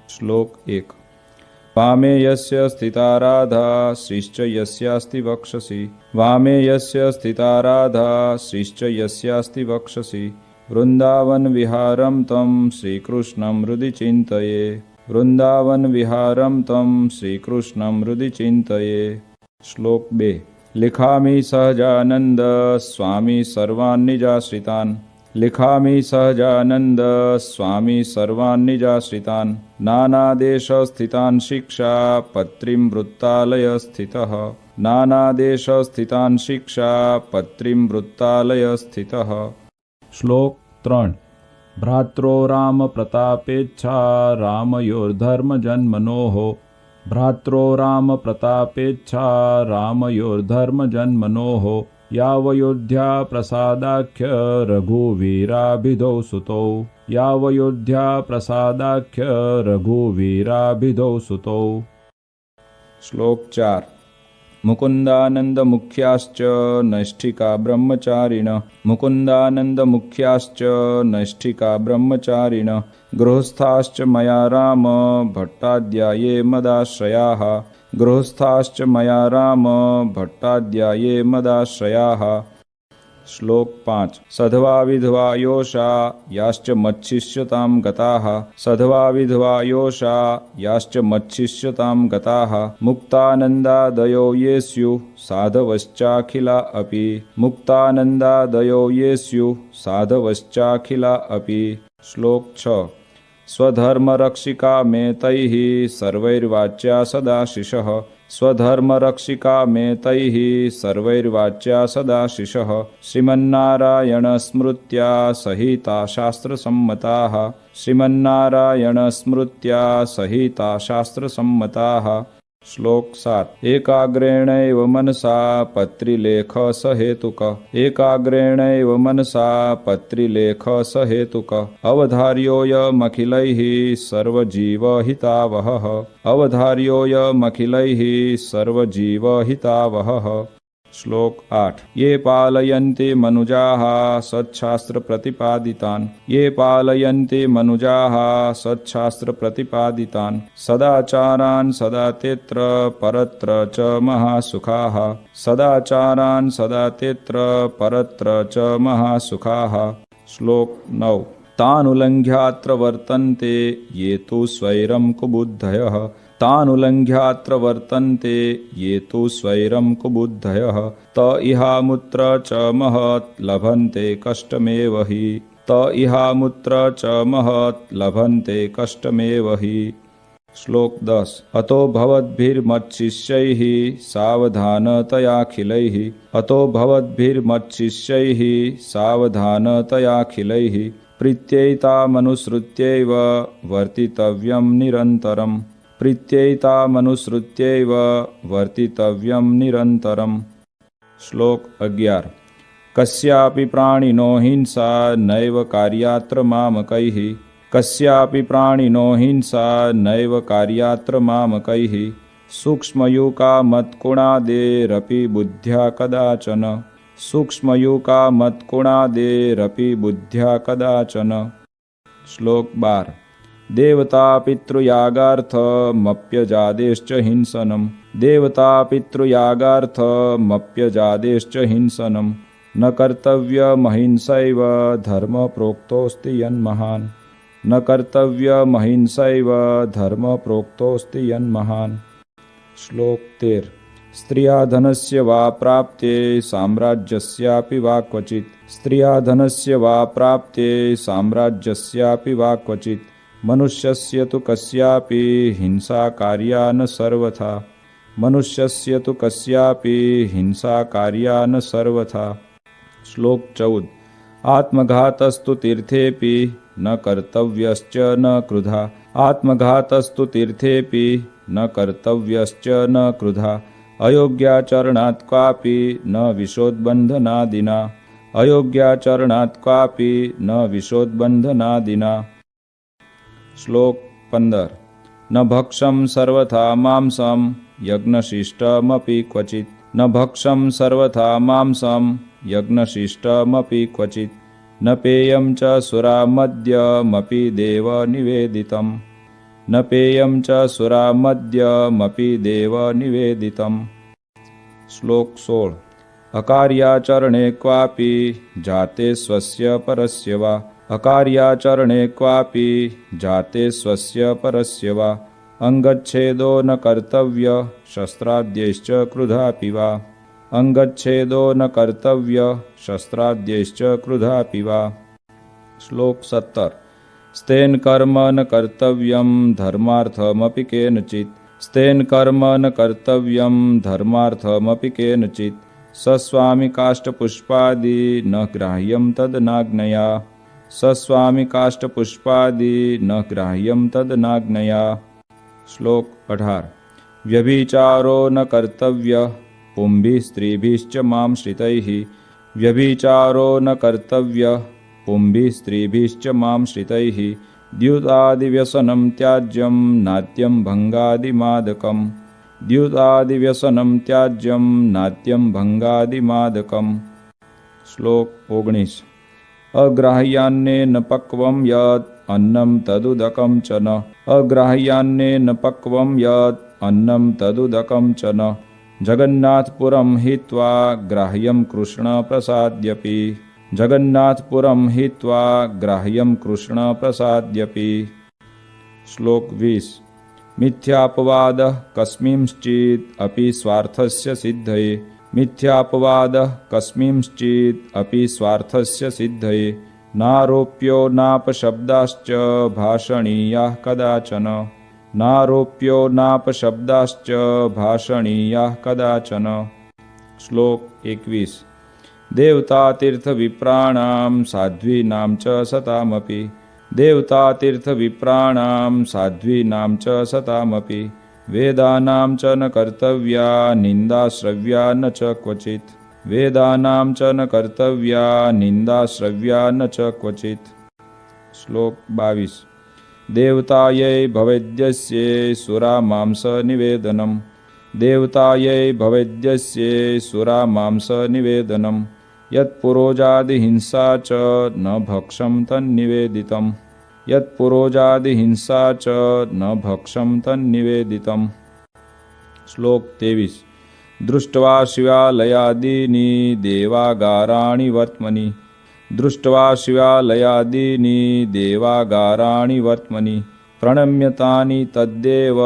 श्लोक 1। वामे यस्य स्थिता राधा श्रीश्च यस्यास्ति वक्षसि। वामे यस्य स्थिता राधा श्रीश्च यस्यास्ति वक्षसि। वृंदावन विहारं तं श्रीकृष्णं हृदि चिन्तये। वृंदावन विहारं तं श्रीकृष्णं हृदि चिन्तये। श्लोक 2। लिखामि सहजानंद स्वामी सर्वान् निजाश्रितान्। लिखामि सहजानंद स्वामी सर्वान् निजाश्रितान्। नानादेशस्थितान् शिक्षा पत्रीं वृत्तालय स्थितः। नानादेशस्थितान् शिक्षा पत्रीं वृत्तालय स्थितः। श्लोक 3। भ्रात्रो राम प्रतापेच्छा रामयोर्धर्म जन्मनोः। भ्रात्रो राम प्रतापेच्छा रामयोर्धर्म जन्मनोः। यावयोध्या प्रसादाख्य रघुवीराभिधौ सुतौ। यावयोध्या प्रसादाख्य रघुवीराभिधौ सुतौ। श्लोक 4। मुकुंदानंद मुख्याश्च नैष्ठिका ब्रह्मचारिण। मुकुंदानंद मुख्याश्च नैष्ठिका ब्रह्मचारिण। गृहस्थाश्च मया राम भट्टाद्या ये मदाश्रयाः। गृहस्थाश्च मया राम भट्टाद्या ये मदाश्रयाः। श्लोक 5। सधवा विधवा योषा याश्च मच्छिष्यतां गताः। सधवा विधवा योषा याश्च मच्छिष्यतां गताः। मुक्तानन्दादयो ये स्युः साधवश्चाखिला अपि। मुक्तानन्दादयो ये स्युः साधवश्चाखिला अपि। श्लोक 6। स्वधर्मरक्षिका मे तैः सर्वैर्वाच्या सदाशिषः। स्वधर्मरक्षिका मे तैः सर्वैर्वाच्या सदाशिषः। श्रीमन्नारायणस्मृत्या सहिता शास्त्रसम्मताः। श्रीमन्नारायणस्मृत्या सहिता शास्त्रसम्मताः। श्लोक 7। एकाग्रेणैव मनसा पत्रिलेख सहेतुक। एकाग्रेणैव मनसा पत्रिलेख सहेतुक। अवधार्योऽयमखिलैः सर्वजीवहितावहः। अवधार्योऽयमखिलैः सर्वजीवहितावहः। श्लोक 8। ये पालयन्ति मनुजाः सच्छास्त्र प्रतिपादितान्। ये पालयन्ति मनुजाः सच्छास्त्र प्रतिपादितान्। सदाचारान् सदा तेत्र परत्र च महासुखाः। सदाचारान् सदा तेत्र परत्र च महासुखाः। श्लोक 9। तानुलङ्घ्यात्र वर्तन्ते ये तु स्वैरं कुबुद्धयः। तानुलङ्घ्यात्र वर्तन्ते ये तु स्वैरं कुबुद्धयः। त इहामुत्र च महत् लभन्ते कष्टमेव हि। त इहामुत्र च महत् लभन्ते कष्टमेव हि। श्लोक 10। अतो भवद्भिर्मच्छिष्यैः सावधानतयाखिलैः। अतो भवद्भिर्मच्छिष्यैः सावधानतयाखिलैः। प्रीत्यैतामनुसृत्यैव वर्तितव्यं निरन्तरम्। प्रीत्यैतामनुसृत्यैव वर्तितव्यं निरन्तरम्। श्लोक 11। कस्यापि प्राणिनो हिंसा नैव कार्यात्र मामकैः। कस्यापि प्राणिनो हिंसा नैव कार्यात्र मामकैः। सूक्ष्मयूका मत्कुणादेरपि बुद्ध्या कदाचन। सूक्ष्मयूका मत्कुणादेरपि बुद्ध्या कदाचन। श्लोक 12। देवता पितृयागार्थमप्यजादेश्च हिंसनम्। देवता पितृयागार्थमप्यजादेश्च हिंसनम्। न कर्तव्यमहिंसैव धर्म प्रोक्तोऽस्ति यन्महान्। न कर्तव्यमहिंसैव धर्म प्रोक्तोऽस्ति यन्महान्। श्लोक 13। स्त्रिया धनस्य वा प्राप्ते साम्राज्यस्यापि वा क्वचित्। स्त्रिया धनस्य वा प्राप्ते साम्राज्यस्यापि वा क्वचित्। मनुष्यस्य तु कस्यापि हिंसा कार्या न सर्वथा। मनुष्यस्य तु कस्यापि हिंसा कार्या न सर्वथा। श्लोक 14। आत्मघातस्तु तीर्थेऽपि न कर्तव्यश्च न क्रुधा। आत्मघातस्तु तीर्थेऽपि न कर्तव्यश्च न क्रुधा। अयोग्याचरणात् क्वापि न विशोद्बन्धनादिना। अयोग्याचरणात् क्वापि न विशोद्बन्धनादिना। श्लोक 15। न भक्षं सर्वथा मांसं यज्ञशिष्टमपि क्वचित्। न भक्षं सर्वथा मांसं यज्ञशिष्टमपि क्वचित्। न पेयं च सुरामद्यमपि देव निवेदितम्। न पेयं च सुरामद्यमपि देवनिवेदितम्। श्लोक 16। अकार्याचरणे क्वापि जाते स्वस्य परस्य वा अकार्याचरणे क्वापि जाते स्वस्य परस्य वा अंगच्छेदो न कर्तव्य शस्त्राद्यैश्च क्रुधापि वा अंगच्छेदो न कर्तव्य शस्त्राद्यैश्च क्रुधापि वा। श्लोक 17। स्तेन कर्म न कर्तव्यं धर्मार्थमपि केनचित् स्तेन कर्म न कर्तव्यं धर्मार्थमपि केनचित् सस्वामि काष्ठपुष्पादि न ग्राह्यं तदनाज्ञया सस्वामि काष्ठपुष्पादि न ग्राह्यं तदनाज्ञया। श्लोक 18। व्यभिचारो न कर्तव्य पुंभिः स्त्रीभिश्च मां श्रितैः व्यभिचारो न कर्तव्य पुंभिः स्त्रीभिश्च मां श्रितैः द्युतादिव्यसनं त्याज्यं नात्यं भंगादिमादकम् द्युतादिव्यसनं त्याज्यं नात्यं भंगादिमादकम्। श्लोक 19। अग्राह्यान्नेन पक्वं यत् अन्नं तदुदकं च न अग्राह्यान्नेन पक्वं यत् अन्नं तदुदकं च न जगन्नाथपुरं हित्वा ग्राह्यं कृष्णप्रसाद्यपि जगन्नाथपुरं हित्वा ग्राह्यं कृष्णप्रसाद्यपि। श्लोक 20। मिथ्यापवादः कस्मिंश्चित् अपि स्वार्थस्य सिद्धये मिथ्यापवादः कस्मिंश्चित् अपि स्वार्थस्य सिद्धये नारोप्यो नापशब्दाश्च भाषणीयाः कदाचन नारोप्यो नापशब्दाश्च भाषणीयाः कदाचन। श्लोक 21। देवतातीर्थविप्राणां साध्वीनां च सतामपि देवतातीर्थविप्राणां साध्वीनां च सतामपि वेदानां च न कर्तव्या निन्दाश्रव्या न च क्वचित् वेदानां च न कर्तव्या निन्दाश्रव्या न च क्वचित्। श्लोक 22। देवतायै भवेद्यस्ये सुरामांसनिवेदनम् देवतायै भवेद्यस्ये सुरामांसनिवेदनम् यत्पुरोजादिहिंसा च न भक्षं तन्निवेदितम् यत्पुरोजादिहिंसा च न भक्षं तन्निवेदितम्। श्लोक 23। दृष्ट्वा शिवालयादीनि देवागाराणि वर्त्मनि दृष्ट्वा शिवालयादीनि देवागाराणि वर्त्मनि प्रणम्यतानि तद्देव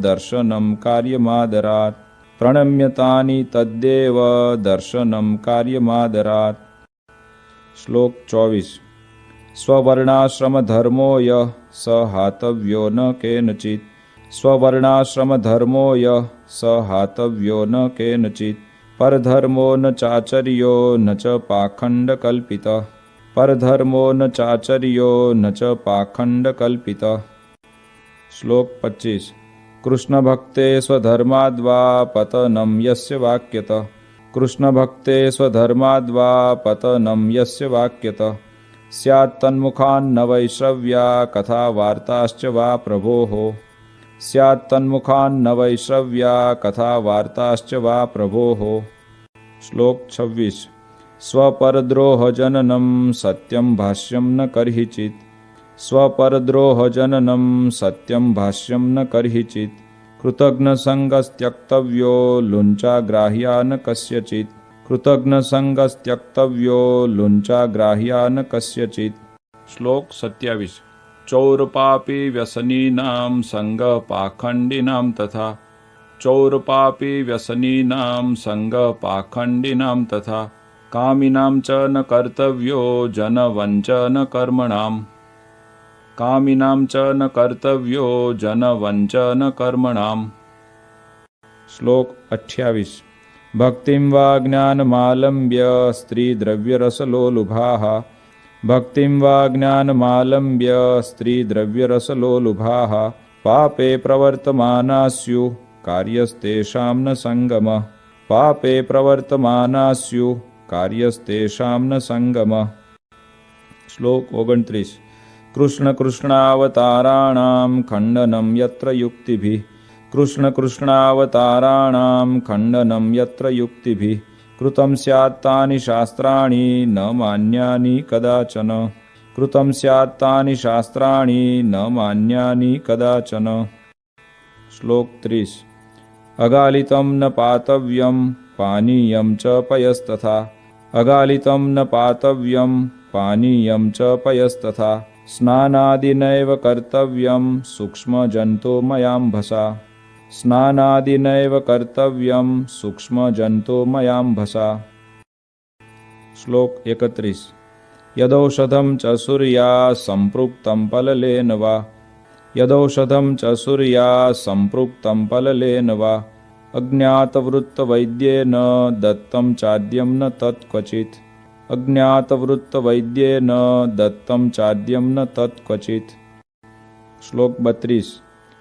दर्शनं कार्यमादरात् प्रणम्यतानि तद्देव दर्शनं कार्यमादरात्। श्लोक 24। स्ववर्णाश्रमधर्मो यः स हातव्यो न केनचित् स्ववर्णाश्रमधर्मो यः स हातव्यो न केनचित् परधर्मो न चाचर्यो न च पाखण्डकल्पितः परधर्मो न चाचर्यो न च पाखण्डकल्पितः। श्लोक 25। कृष्णभक्ते स्वधर्माद्वा पतनं यस्य वाक्यतः कृष्णभक्ते स्वधर्माद्वा पतनं यस्य वाक्यतः स्यात् तन्मुखान्न वैश्रव्या कथा वार्ताश्च वा प्रभोः स्यात् तन्मुखान्न वैश्रव्या कथा वार्ताश्च वा प्रभोः। श्लोक 26। स्वपरद्रोहजननं सत्यं भाष्यं न कर्हिचित् स्वपरद्रोहजननं सत्यं भाष्यं न कर्हिचित् कृतघ्नसङ्गस्त्यक्तव्यो लुञ्चाग्राह्या न कस्यचित् कृतघ्नसङ्गस्त्यक्तव्यो लुञ्चाग्राह्या न कस्यचित्। श्लोक 27। चौरपापी व्यसनीनां संगपाखण्डिनां तथा चौरपापी व्यसनीनां संगपाखण्डिनां तथा कामिनां च न कर्तव्यो जनवञ्चन कर्मणाम् कामिनां च न कर्तव्यो जनवञ्चन कर्मणाम्। श्लोक 28। भक्तिं वा ज्ञानमालम्ब्य स्त्रीद्रव्यरसलोलुभाः भक्तिं वा ज्ञानमालम्ब्य स्त्रीद्रव्यरसलोलुभाः पापे प्रवर्तमाना स्युः कार्यस्तेषां न सङ्गमः पापे प्रवर्तमाना स्युः कार्यस्तेषां न सङ्गमः। श्लोक 29। कृष्ण कृष्णावताराणां खण्डनं यत्र युक्तिभिः कृष्ण कृष्णावताराणां खण्डनं यत्र युक्तिभिः कृतं स्यात् तानि शास्त्राणि न मान्यानि कदाचन कृतं स्यात् तानि शास्त्राणि न मान्यानि कदाचन। श्लोक 30। अगालितं न पातव्यं पानीयं च पयस्तथा। अगालितं न पातव्यं पानीयं च पयस्तथा। स्नानादिनैव कर्तव्यं सूक्ष्मजन्तुमयाम्भसा। स्नानादिनैव कर्तव्यं सूक्ष्मजन्तुमयाम्भसा। श्लोक 31। यदौषधं च सूर्या सम्पृक्तं पललेन वा। यदौषधं च सूर्या सम्पृक्तं पललेन वा। अज्ञातवृत्तवैद्येन दत्तं चाद्यं न तत्क्वचित्। अज्ञातवृत्तवैद्येन दत्तं चाद्यं न तत्क्वचित्। श्लोक 32।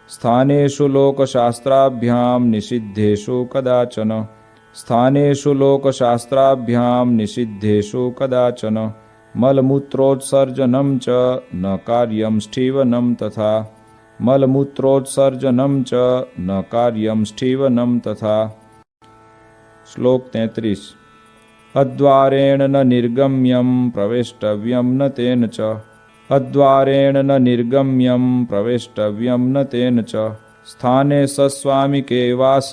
स्थानेषु लोकशास्त्राभ्यां निषिद्धेषु कदाचन। स्थानेषु लोकशास्त्राभ्यां निषिद्धेषु कदाचन। मलमूत्रोत्सर्जनं च न कार्यं स्ठीवनं तथा। मलमूत्रोत्सर्जनं च न कार्यं स्ठीवनं तथा। श्लोक 33। अद्वारेण न निर्गम्यं प्रवेष्टव्यं न तेन च। अद्वारेण न निर्गम्यं प्रवेष्टव्यं न तेन च। स्थाने सस्वामिके वास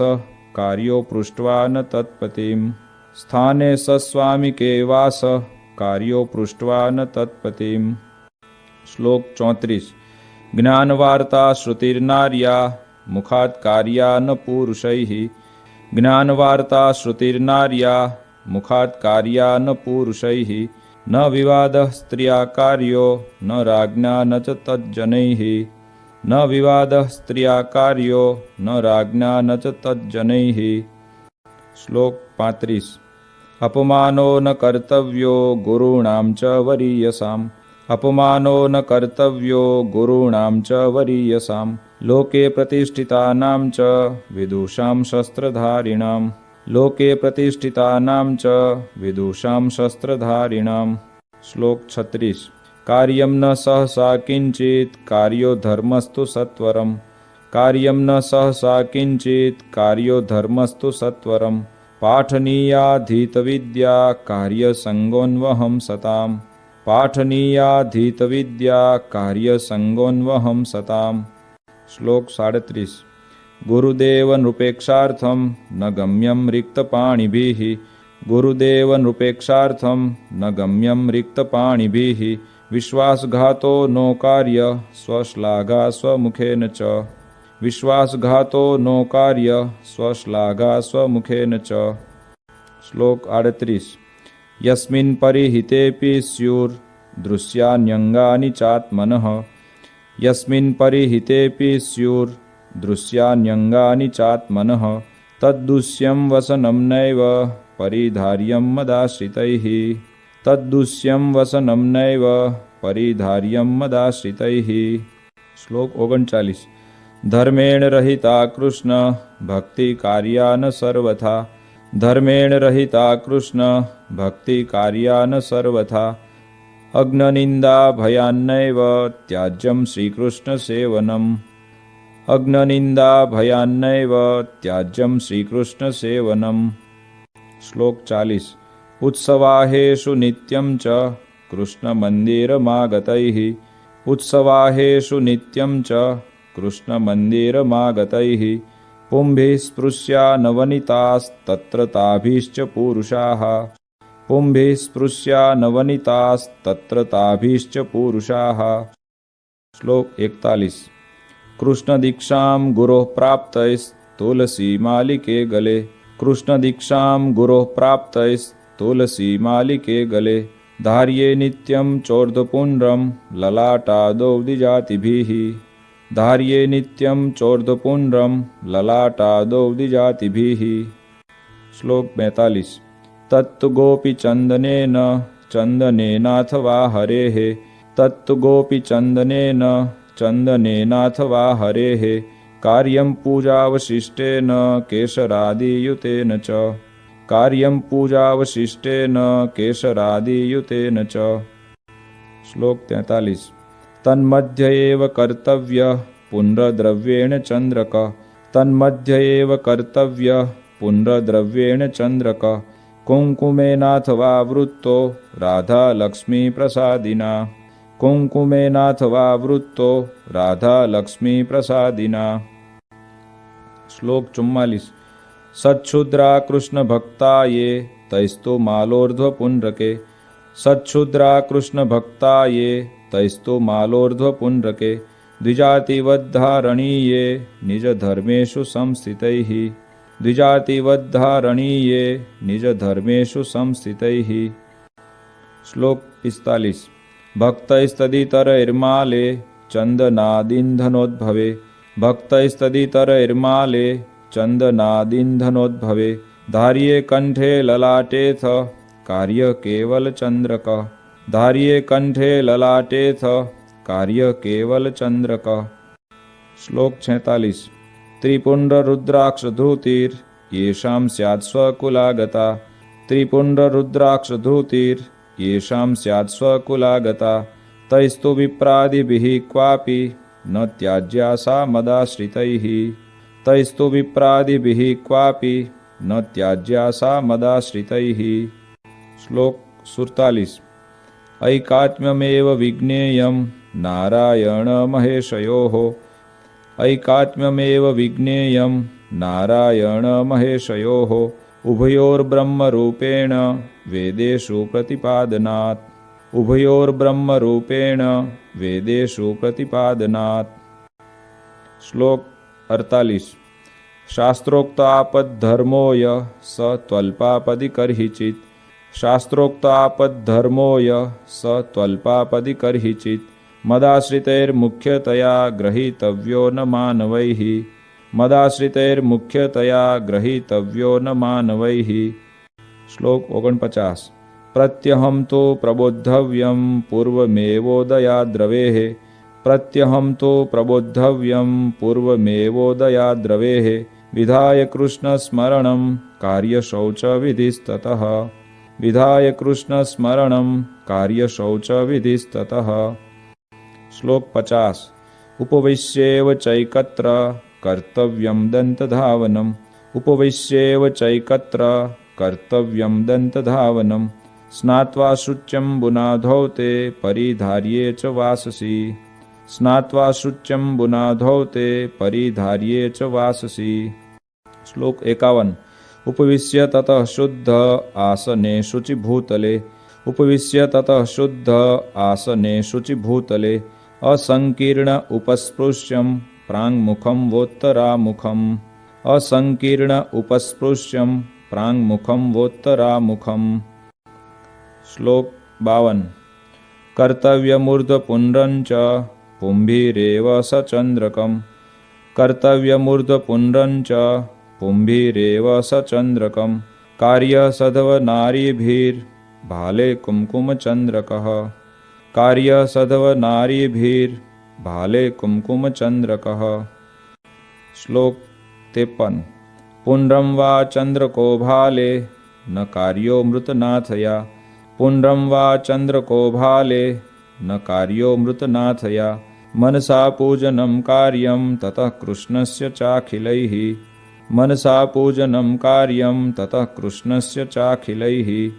कार्यो पृष्ट्वा न तत्पतिम्। स्थाने सस्वामिके वास कार्यो पृष्ट्वा न तत्पतिम्। श्लोक 34। ज्ञानवार्ता श्रुतिर्नार्या मुखात् कार्या न पुरुषैः। ज्ञानवार्ता श्रुतिर्नार्या मुखात् कार्या न पुरुषैः। न विवादः स्त्रिया कार्यो न राज्ञा न च तज्जनैः। न विवादः स्त्रिया कार्यो न राज्ञा न च तज्जनैः। श्लोक 35। अपमानो न कर्तव्यो गुरूणां च वरीयसाम्। अपमानो न कर्तव्यो गुरूणां च वरीयसां। लोके प्रतिष्ठितानां च विदुषां शस्त्रधारिणां। लोके प्रतिष्ठितानां च विदुषां शस्त्रधारिणां। श्लोक 36। कार्यं न सहसा किंचित् कार्यो धर्मस्तु सत्वरम्। कार्यं न सहसा किंचित् कार्यो धर्मस्तु सत्वरम्। पाठनीयाधीतविद्या कार्यसङ्गोन्वहं सताम्। पाठनीयाधीतविद्या कार्यसङ्गोन्वहं सताम्। श्लोक 37। गुरुदेव नृपेक्षार्थं न गम्यं रिक्तपाणिभिः। गुरुदेव नृपेक्षार्थं न गम्यं रिक्तपाणिभिः। विश्वासघातो नो कार्य स्वश्लाघा स्वमुखेन च। विश्वासघातो नो कार्य स्वश्लाघा स्वमुखेन च। श्लोक 38। यस्मिन् परिहितेऽपि स्युर्दृश्यान्यङ्गानि चात्मनः। यस्मिन् परिहितेऽपि स्युर्दृश्यान्यङ्गानि चात्मनः। तद्दुष्यं वसनं नैव परिधार्यं मदाश्रितैः। तद्दुष्यं वसनं नैव परिधार्यं मदाश्रितैः। श्लोक 39। धर्मेण रहिता कृष्ण भक्ति कार्या न सर्वथा। धर्मेण रहिता कृष्ण भक्ति कार्या न सर्वथा। अग्ननिंदा भयान्नैव त्याज्यं श्रीकृष्ण सेवनम्। अग्ननिंदा भयान्नैव त्याज्यं श्रीकृष्ण सेवनम्। श्लोक 40। उत्सवाहेषु नित्यं च कृष्णमन्दिरमागतैः। उत्सवाहेषु नित्यं च कृष्णमन्दिरमागतैः। पुंभिः स्पृश्या नवनीतास्तत्र ताभिश्च पुरुषाः। पुंभिः स्पृश्या नवनीतास्तत्र ताभिश्च पुरुषाः। श्लोक 41। कृष्णदीक्षां गुरोः प्राप्तैस्तुलसी मालिके गले। कृष्णदीक्षां गुरोः प्राप्तैस्तुलसी मालिके गले। धार्ये नित्यं चोर्ध्वपुण्ड्रं ललाटादौ द्विजातिभिः। धार्ये नित्यं चोर्ध्वपुण्ड्रं ललाटादौ द्विजातिभिः। श्लोक 42। तत्तु गोपीचन्दनेन चन्दनेनाथवा हरेः। तत्तु गोपीचन्दनेन चन्दनेनाथवा हरेः। कार्यं पूजावशिष्टेन केशरादियुतेन च। कार्यं पूजावशिष्टेन केशरादियुतेन च। श्लोक 43। तन्मध्य एव कर्तव्यः पुण्ड्रद्रव्येण चन्द्रक। तन्मध्य एव कर्तव्यः पुण्ड्रद्रव्येण चन्द्रक। कुङ्कुमेनाथवा वृत्तो राधा लक्ष्मी प्रसादिना। कुङ्कुमेनाथवा वृत्तो राधा लक्ष्मी प्रसादिना। श्लोक 44। सच्छुद्रा कृष्ण भक्ता ये तैस्तु मालोर्ध्व पुण्ड्रके। सच्छुद्रा कृष्ण भक्ता ये तैस्तु मालोर्ध्व पुण्ड्रके। द्विजातिवद्धारणीये निज धर्मेषु संस्थितैः। द्विजातिवद्धारणीये निज धर्मेषु संस्थितैः। श्लोक 45। भक्तैस्तदितरैर्माले चन्दनादिन्धनोद्भवे। भक्तैस्तदितरैर्माले चन्दनादिन्धनोद्भवे। धार्ये कंठे ललाटेथ कार्य केवल चंद्रक। धार्ये कंठे ललाटेथ कार्य केवल चंद्रक। श्लोक 46। त्रिपुंड्र रुद्राक्ष धृतिर येषां स्यात् स्वकुलागता। त्रिपुंड्र रुद्राक्ष धृतिर येषां स्यात् स्वकुलागता। तैस्तु विप्रादिभिः क्वापि न त्याज्या सा मदाश्रितैः। तैस्तु विप्रादिभिः क्वापि न त्याज्या सा मदाश्रितैः। श्लोक 47। ऐकात्म्यमेव विज्ञेयं नारायण महेशयोः। ऐकात्म्यमेव विज्ञेयं नारायण महेशयोः। उभयोर्ब्रह्मरूपेण वेदेषु प्रतिपादनात्। उभयोर्ब्रह्मरूपेण वेदेषु प्रतिपादनात्। श्लोक 48। शास्त्रोक्तापद्धर्मो यः स त्वल्पापदि कर्हिचित्। शास्त्रोक्तापद्धर्मो यः स त्वल्पापदि कर्हिचित्। मदाश्रितैर्मुख्यतया ग्रहीतव्यो न मानवैः। मदाश्रितैर्मुख्यतया ग्रहीतव्यो न मानवैः। श्लोक 49। प्रत्यहं तो प्रबोद्धव्यं पूर्वमेवोदयाद्रवेः। प्रत्यहं तो प्रबोद्धव्यं पूर्वमेवोदयाद्रवेः। विधाय कृष्णस्मरणं कार्यशौचविधिस्ततः। विधाय कृष्णस्मरणं कार्यशौचविधिस्ततः। श्लोक 50। उपविश्येव चैकत्र कर्तव्यं दन्तधावनम्। उपविश्येव चैकत्र कर्तव्यं दन्तधावनम्। स्नात्वा शुच्यम्बुनाधौ ते परिधार्ये च वाससि। स्नात्वा शुच्यम्बुनाधौ ते परिधार्ये च वाससि। श्लोक 51। उपविश्य ततः शुद्ध आसने शुचिभूतले। उपविश्य ततः शुद्ध आसने शुचिभूतले। असंकीर्ण उपस्पृश्यं प्राङ्मुखं वोत्तरामुखम्। असंकीर्ण उपस्पृश्यं प्राङ्मुखं वोत्तरामुखम्। श्लोक 52। कर्तव्यमूर्ध्वपुण्ड्रं च पुंभिरेव सचन्द्रकम्। कर्तव्यमूर्ध्वपुण्ड्रं च पुंभिरेव सचन्द्रकम्। कार्यसधवनारीभिर्भाले कुङ्कुमचन्द्रकः। कार्यसधवनारीभिर्भाले कुङ्कुमचन्द्रकः। श्लोक 53। पुण्ड्रं वा चन्द्रको भाले न कार्यो मृतनाथया। पुण्ड्रं वा चन्द्रको भाले न कार्यो मृतनाथया। मनसा पूजनं कार्यं ततः कृष्णस्य चाखिलैः। मनसा पूजनं कार्यं ततः कृष्णस्य चाखिलैः।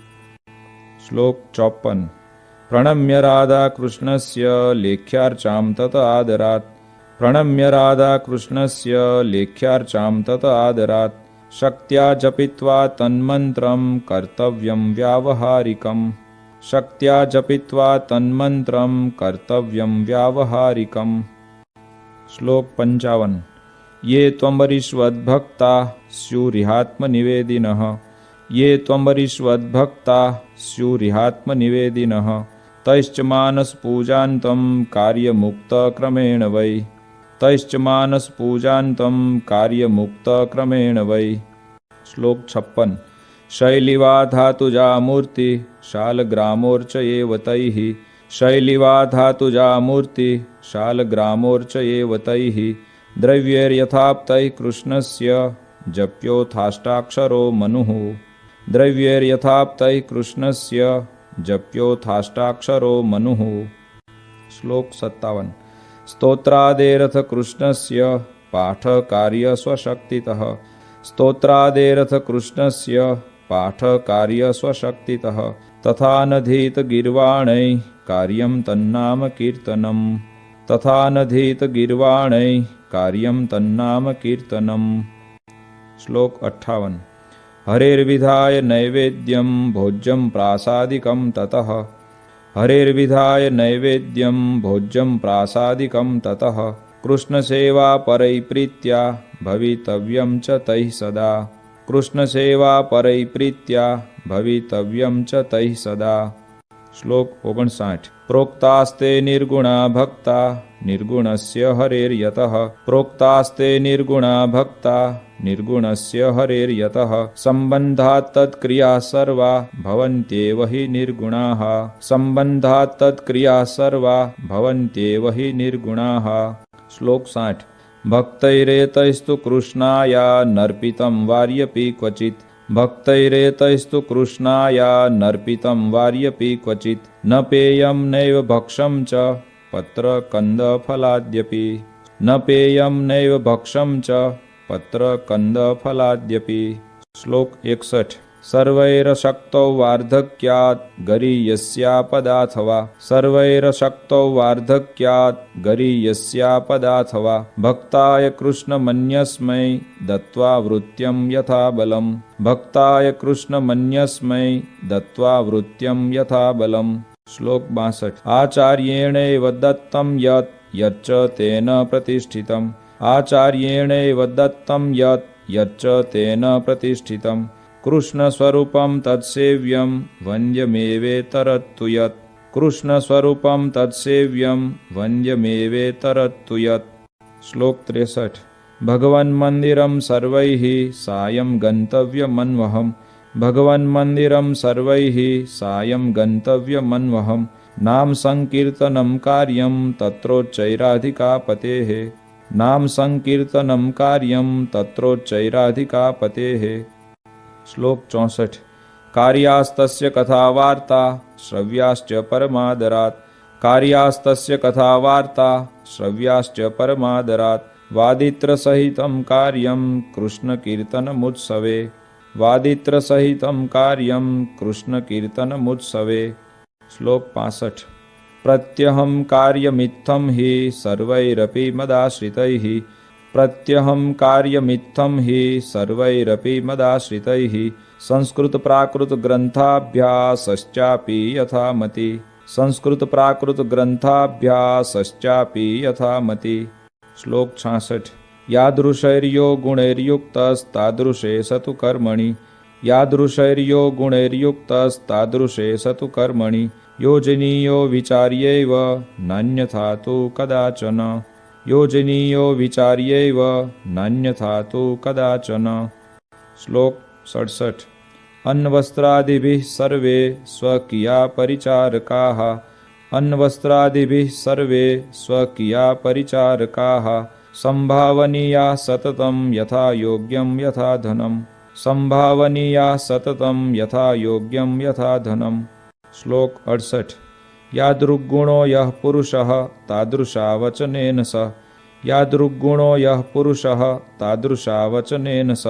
श्लोक 54। प्रणम्य राधा कृष्णस्य लेख्यार्चां तत आदरात्। प्रणम्य राधा कृष्णस्य लेख्यार्चां तत आदरात्। शक्त्या जपित्वा तन्मन्त्रं कर्तव्यं व्यावहारिकम्। शक्त्या जपित्वा तन्मन्त्रं कर्तव्यं व्यावहारिकम्। श्लोक 55। ये त्वम्बरीष्वद्भक्ता स्युरिहात्मनिवेदिनः। ये त्वम्बरीष्वद्भक्ता स्युरिहात्मनिवेदिनः। तैश्च मानसपूजान्तं कार्यमुक्तक्रमेण वै। तैश्च मानसपूजान्तं कार्यमुक्तक्रमेण वै। श्लोक 56। शैलिवा धातुजा मूर्ति शालग्रामोर्चयेव तैः। शैलिवा धातुजा मूर्ति शालग्रामोर्चयेव तैः। द्रव्यैर्यथाप्तैः कृष्णस्य जप्योथाष्टाक्षरो मनुः। द्रव्यैर्यथाप्तैः कृष्णस्य जप्योथाष्टाक्षरो मनुः। श्लोक 57। स्तोत्रादेरथ कृष्णस्य पाठकार्य स्वशक्तितः। स्तोत्रादेरथ कृष्णस्य पाठकार्य स्वशक्तितः तथा नधीत गीर्वाणैः कार्यं तन्नाम कीर्तनम् तथा नधीत गीर्वाणैः कार्यं तन्नाम कीर्तनम्। श्लोक 58। हरेर्विधाय नैवेद्यं भोज्यं प्रासादिकं ततः हरेर्विधाय नैवेद्यं भोज्यं प्रासादिकं ततः कृष्णसेवा परैप्रीत्या भवितव्यं च तैः सदा कृष्णसेवा परैप्रीत्या भवितव्यं च तैः सदा। श्लोक 59। प्रोक्तास्ते निर्गुणा भक्ता निर्गुणस्य हरेर्यतः प्रोक्तास्ते निर्गुणा भक्ता निर्गुणस्य हरेर्यतः सम्बन्धात् तत्क्रियाः सर्वा भवन्त्येव हि निर्गुणाः सम्बन्धात् तत्क्रियाः सर्वा भवन्त्येव हि निर्गुणाः। श्लोक 60। भक्तैरेतैस्तु कृष्णाया नर्पितं वार्यपि क्वचित् भक्तैरेतैस्तु कृष्णाया नर्पितं वार्यपि क्वचित् न पेयं नैव भक्षं च पत्रकन्दफलाद्यपि न पेयं नैव भक्षं च पत्रकन्दफलाद्यपि। श्लोक 61। सर्वैरशक्तौ वार्धक्यात् गरीयस्यापदाथवा सर्वैरशक्तौ वार्धक्यात् गरीयस्यापदाथवा भक्ताय कृष्णमन्यस्मै दत्त्वा वृत्यं यथा बलम् भक्ताय कृष्णमन्यस्मै दत्त्वा वृत्यं यथा बलम्। श्लोक 62। आचार्येणैव दत्तं यत् यच्च तेन प्रतिष्ठितम् आचार्येणैव दत्तं यत् यच्च तेन प्रतिष्ठितम् कृष्णस्वरूपं तत्सेव्यं वन्द्यमेवेतरत्तु यत् कृष्णस्वरूपं तत्सेव्यं वन्द्यमेवेतरत्तु यत्। श्लोक 63। भगवन्मन्दिरं सर्वैः सायं गन्तव्यमन्वहम् भगवन्मन्दिरं सर्वैः सायं गन्तव्यमन्वहम् नाम संकीर्तनं कार्यं तत्रोच्चैराधिकापतेः नाम संकीर्तनं कार्यं तत्रोच्चैराधिकापतेः। श्लोक 64। कार्यास्तस्य कथावार्ता श्रव्याश्च परमादरात् कार्यास्तस्य कथावार्ता श्रव्याश्च परमादरात् वादित्रसहितं कार्यं कृष्णकीर्तनमुत्सवे वादित्रसहितं कार्यं कृष्णकीर्तनमुत्सवे। श्लोक 65। प्रत्यहं कार्यमित्थं हि सर्वैरपि मदाश्रितैः प्रत्यहं कार्यमित्थं हि सर्वैरपि मदाश्रितैः संस्कृतप्राकृतग्रन्थाभ्यासश्चापि यथामति संस्कृतप्राकृतग्रन्थाभ्यासश्चापि यथामति। श्लोक 66। यादृशैर्यो गुणैर्युक्तस्तादृशे स तु कर्मणि यादृशैर्यो गुणैर्युक्तस्तादृशे स तु कर्मणि योजनीयो विचार्यैव नान्यथा तु कदाचन योजनीयो विचार्यैव नान्यथा तु कदाचन। श्लोक 67। अन्नवस्त्रादिभिः सर्वे स्वकीया परिचारकाः अन्नवस्त्रादिभिः सर्वे स्वकीया परिचारकाः संभावनीया सततं यथा योग्यं यथा धनं संभावनीया सततं यथा योग्यं यथा धनं। श्लोक 68। यादृग्गुणो यः पुरुषः तादृशा वचनेन स यादृग्गुणो यः पुरुषः तादृशा वचनेन स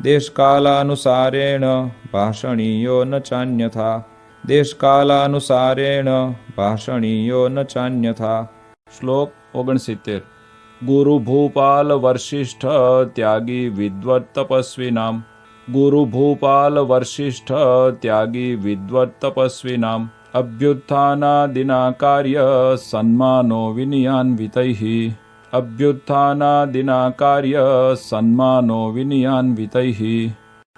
देशकालानुसारेण भाषणीयो न चान्यथा देशकालानुसारेण भाषणीयो न चान्यथा। श्लोक 69। गुरुभूपाल वशिष्ठ त्यागी विद्वत् तपस्विनाम् गुरुभूपाल वशिष्ठ त्यागी विद्वत् तपस्विनाम् अभ्युत्थानादिना कार्य सन्मानो विनयान्वितैः अभ्युत्थानादिना कार्य सन्मानो विनयान्वितैः।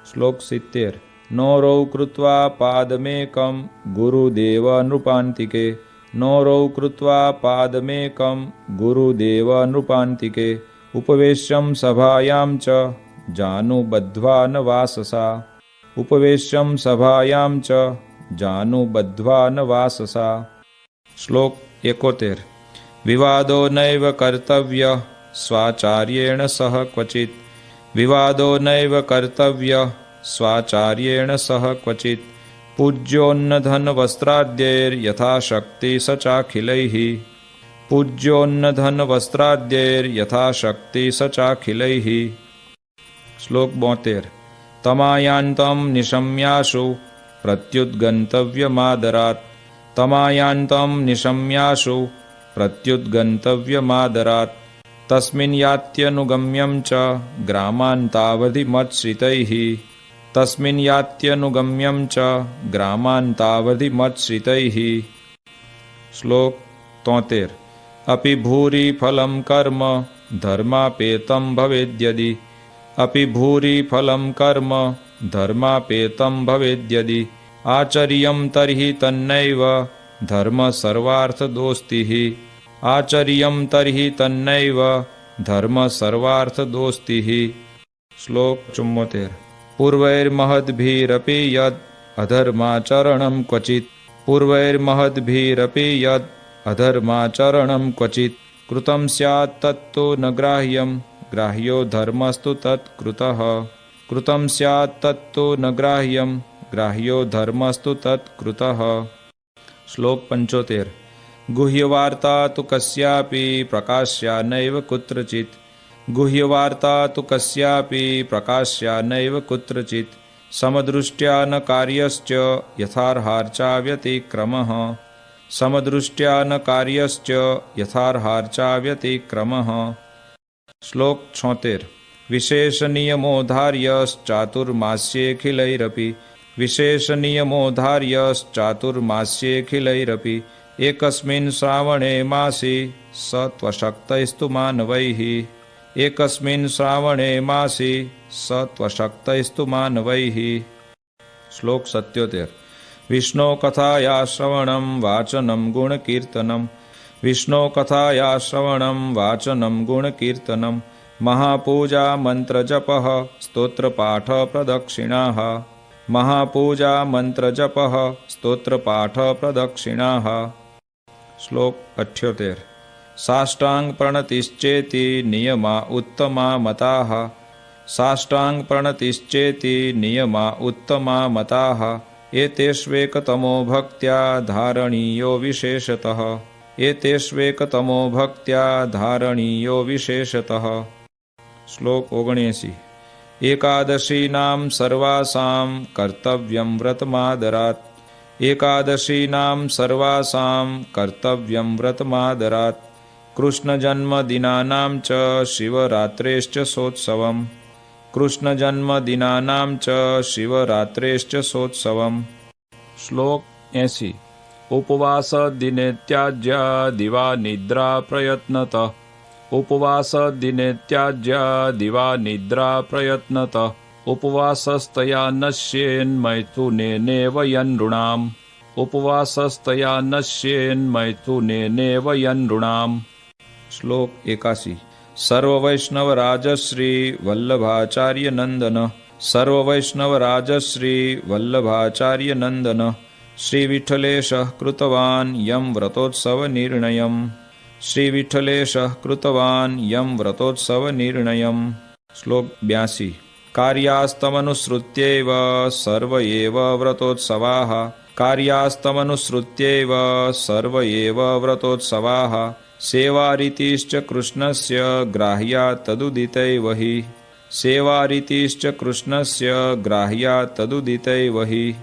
श्लोक 70। नोरौ कृत्वा पादमेकं गुरुदेव नृपान्तिके नोरौ कृत्वा पादमेकं गुरुदेव नृपान्तिके उपवेश्यं सभायां च जानुबद्ध्वा न वाससा उपवेश्यं सभायां च जानुबद्ध्वा न वाससा। श्लोक 71। विवादो नैव कर्तव्यः स्वाचार्येण सह क्वचित् विवादो नैव कर्तव्यः स्वाचार्येण सह क्वचित् पूज्योन्नधनवस्त्राद्यैर्यथाशक्ति स चाखिलैः पूज्योन्नधनवस्त्राद्यैर्यथाशक्ति स चाखिलैः। श्लोक 72। तमायान्तं निशम्याशु प्रत्युद्गन्तव्यमादरात् तमायान्तं निशम्याशु प्रत्युद्गन्तव्यमादरात् तस्मिन् यात्यनुगम्यं च ग्रामान्तावधिमत्श्रितैः तस्मिन् यात्यनुगम्यं च ग्रामान्तावधिमत्श्रितैः। श्लोक 73। अपि भूरि फलं कर्म धर्मापेतं भवेद्यदि अपि भूरि फलं कर्म धर्मापेतं भवेद्यदि आचर्यं तर्हि तन्नैव धर्म सर्वार्थदोस्तिः आचर्यं तर्हि तन्नैव धर्म सर्वार्थदोस्तिः। श्लोक 74। पूर्वैर्महद्भिरपि यद् अधर्माचरणं क्वचित् पूर्वैर्महद्भिरपि यद् अधर्माचरणं क्वचित् कृतं स्यात् तत्तु न ग्राह्यं ग्राह्यो धर्मस्तु तत्कृतः कृतं स्यात् तत्तु न ग्राह्यं ग्राह्यो धर्मस्तु तत्कृतः। श्लोक 75। गुह्यवार्ता तु कस्यापि प्रकाश्या नैव कुत्रचित् गुह्यवार्ता तु कस्यापि प्रकाश्या नैव कुत्रचित् समदृष्ट्या न कार्यश्च यथार्हार्चा व्यतिक्रमः समदृष्ट्या न कार्यश्च यथार्हार्चा व्यतिक्रमः। श्लोक 76। विशेषनियमोधार्यश्चातुर्मास्येऽखिलैरपि विशेषनियमोधार्यश्चातुर्मास्येऽखिलैरपि एकस्मिन् श्रावणे मासि स त्वशक्तैस्तु मानवैः एकस्मिन् श्रावणे मासि स त्वशक्तैस्तु मानवैः। श्लोक 77। विष्णो कथाया श्रवणं वाचनं गुणकीर्तनं विष्णो कथाया श्रवणं वाचनं गुणकीर्तनं महापूजा मंत्रजपः स्तोत्रपाठ प्रदक्षिणाः महापूजा मंत्रजपः स्तोत्रपाठ प्रदक्षिणाः। श्लोक 78। साष्टांग प्रणतिश्चेति नियमा उत्तमा मताः साष्टांग प्रणतिश्चेति नियमा उत्तमा मताः एतेष्वेकतमो भक्त्या धारणीयो विशेषतः एतेष्वेकतमो भक्त्या धारणीयो विशेषतः। श्लोक 79। एकादशीनां सर्वासां कर्तव्यं व्रतमादरात् एकादशीनां सर्वासां कर्तव्यं व्रतमादरात् कृष्णजन्मदिनानां च शिवरात्रेश्च सोत्सवम् कृष्णजन्मदिनानां च शिवरात्रेश्च सोत्सवम्। श्लोक 80। उपवास दिने त्याज्या दिवा निद्रा प्रयत्नतः उपवास दिने त्याज्या दिवा निद्रा प्रयत्नतः उपवासस्तया नश्येन्मैथुनेनेव यनृणाम् उपवासस्तया नश्येन्मैथुनेनेव यनृणाम्। श्लोक 81। सर्ववैष्णवराजश्री वल्लभाचार्य नंदन सर्ववैष्णवराजश्री वल्लभाचार्य नंदन श्रीविठ्ठलेशः कृतवान् यं व्रतोत्सवनिर्णयम् श्रीविठ्ठलेशः कृतवान् यं व्रतोत्सवनिर्णयम्। श्लोक 82। कार्यास्तमनुसृत्यैव सर्व एव व्रतोत्सवाः कार्यास्तमनुसृत्यैव सर्व एव व्रतोत्सवाः सेवारीतिश्च कृष्णस्य ग्राह्या तदुदितैव हि सेवारीतिश्च कृष्णस्य ग्राह्या तदुदितैव हि।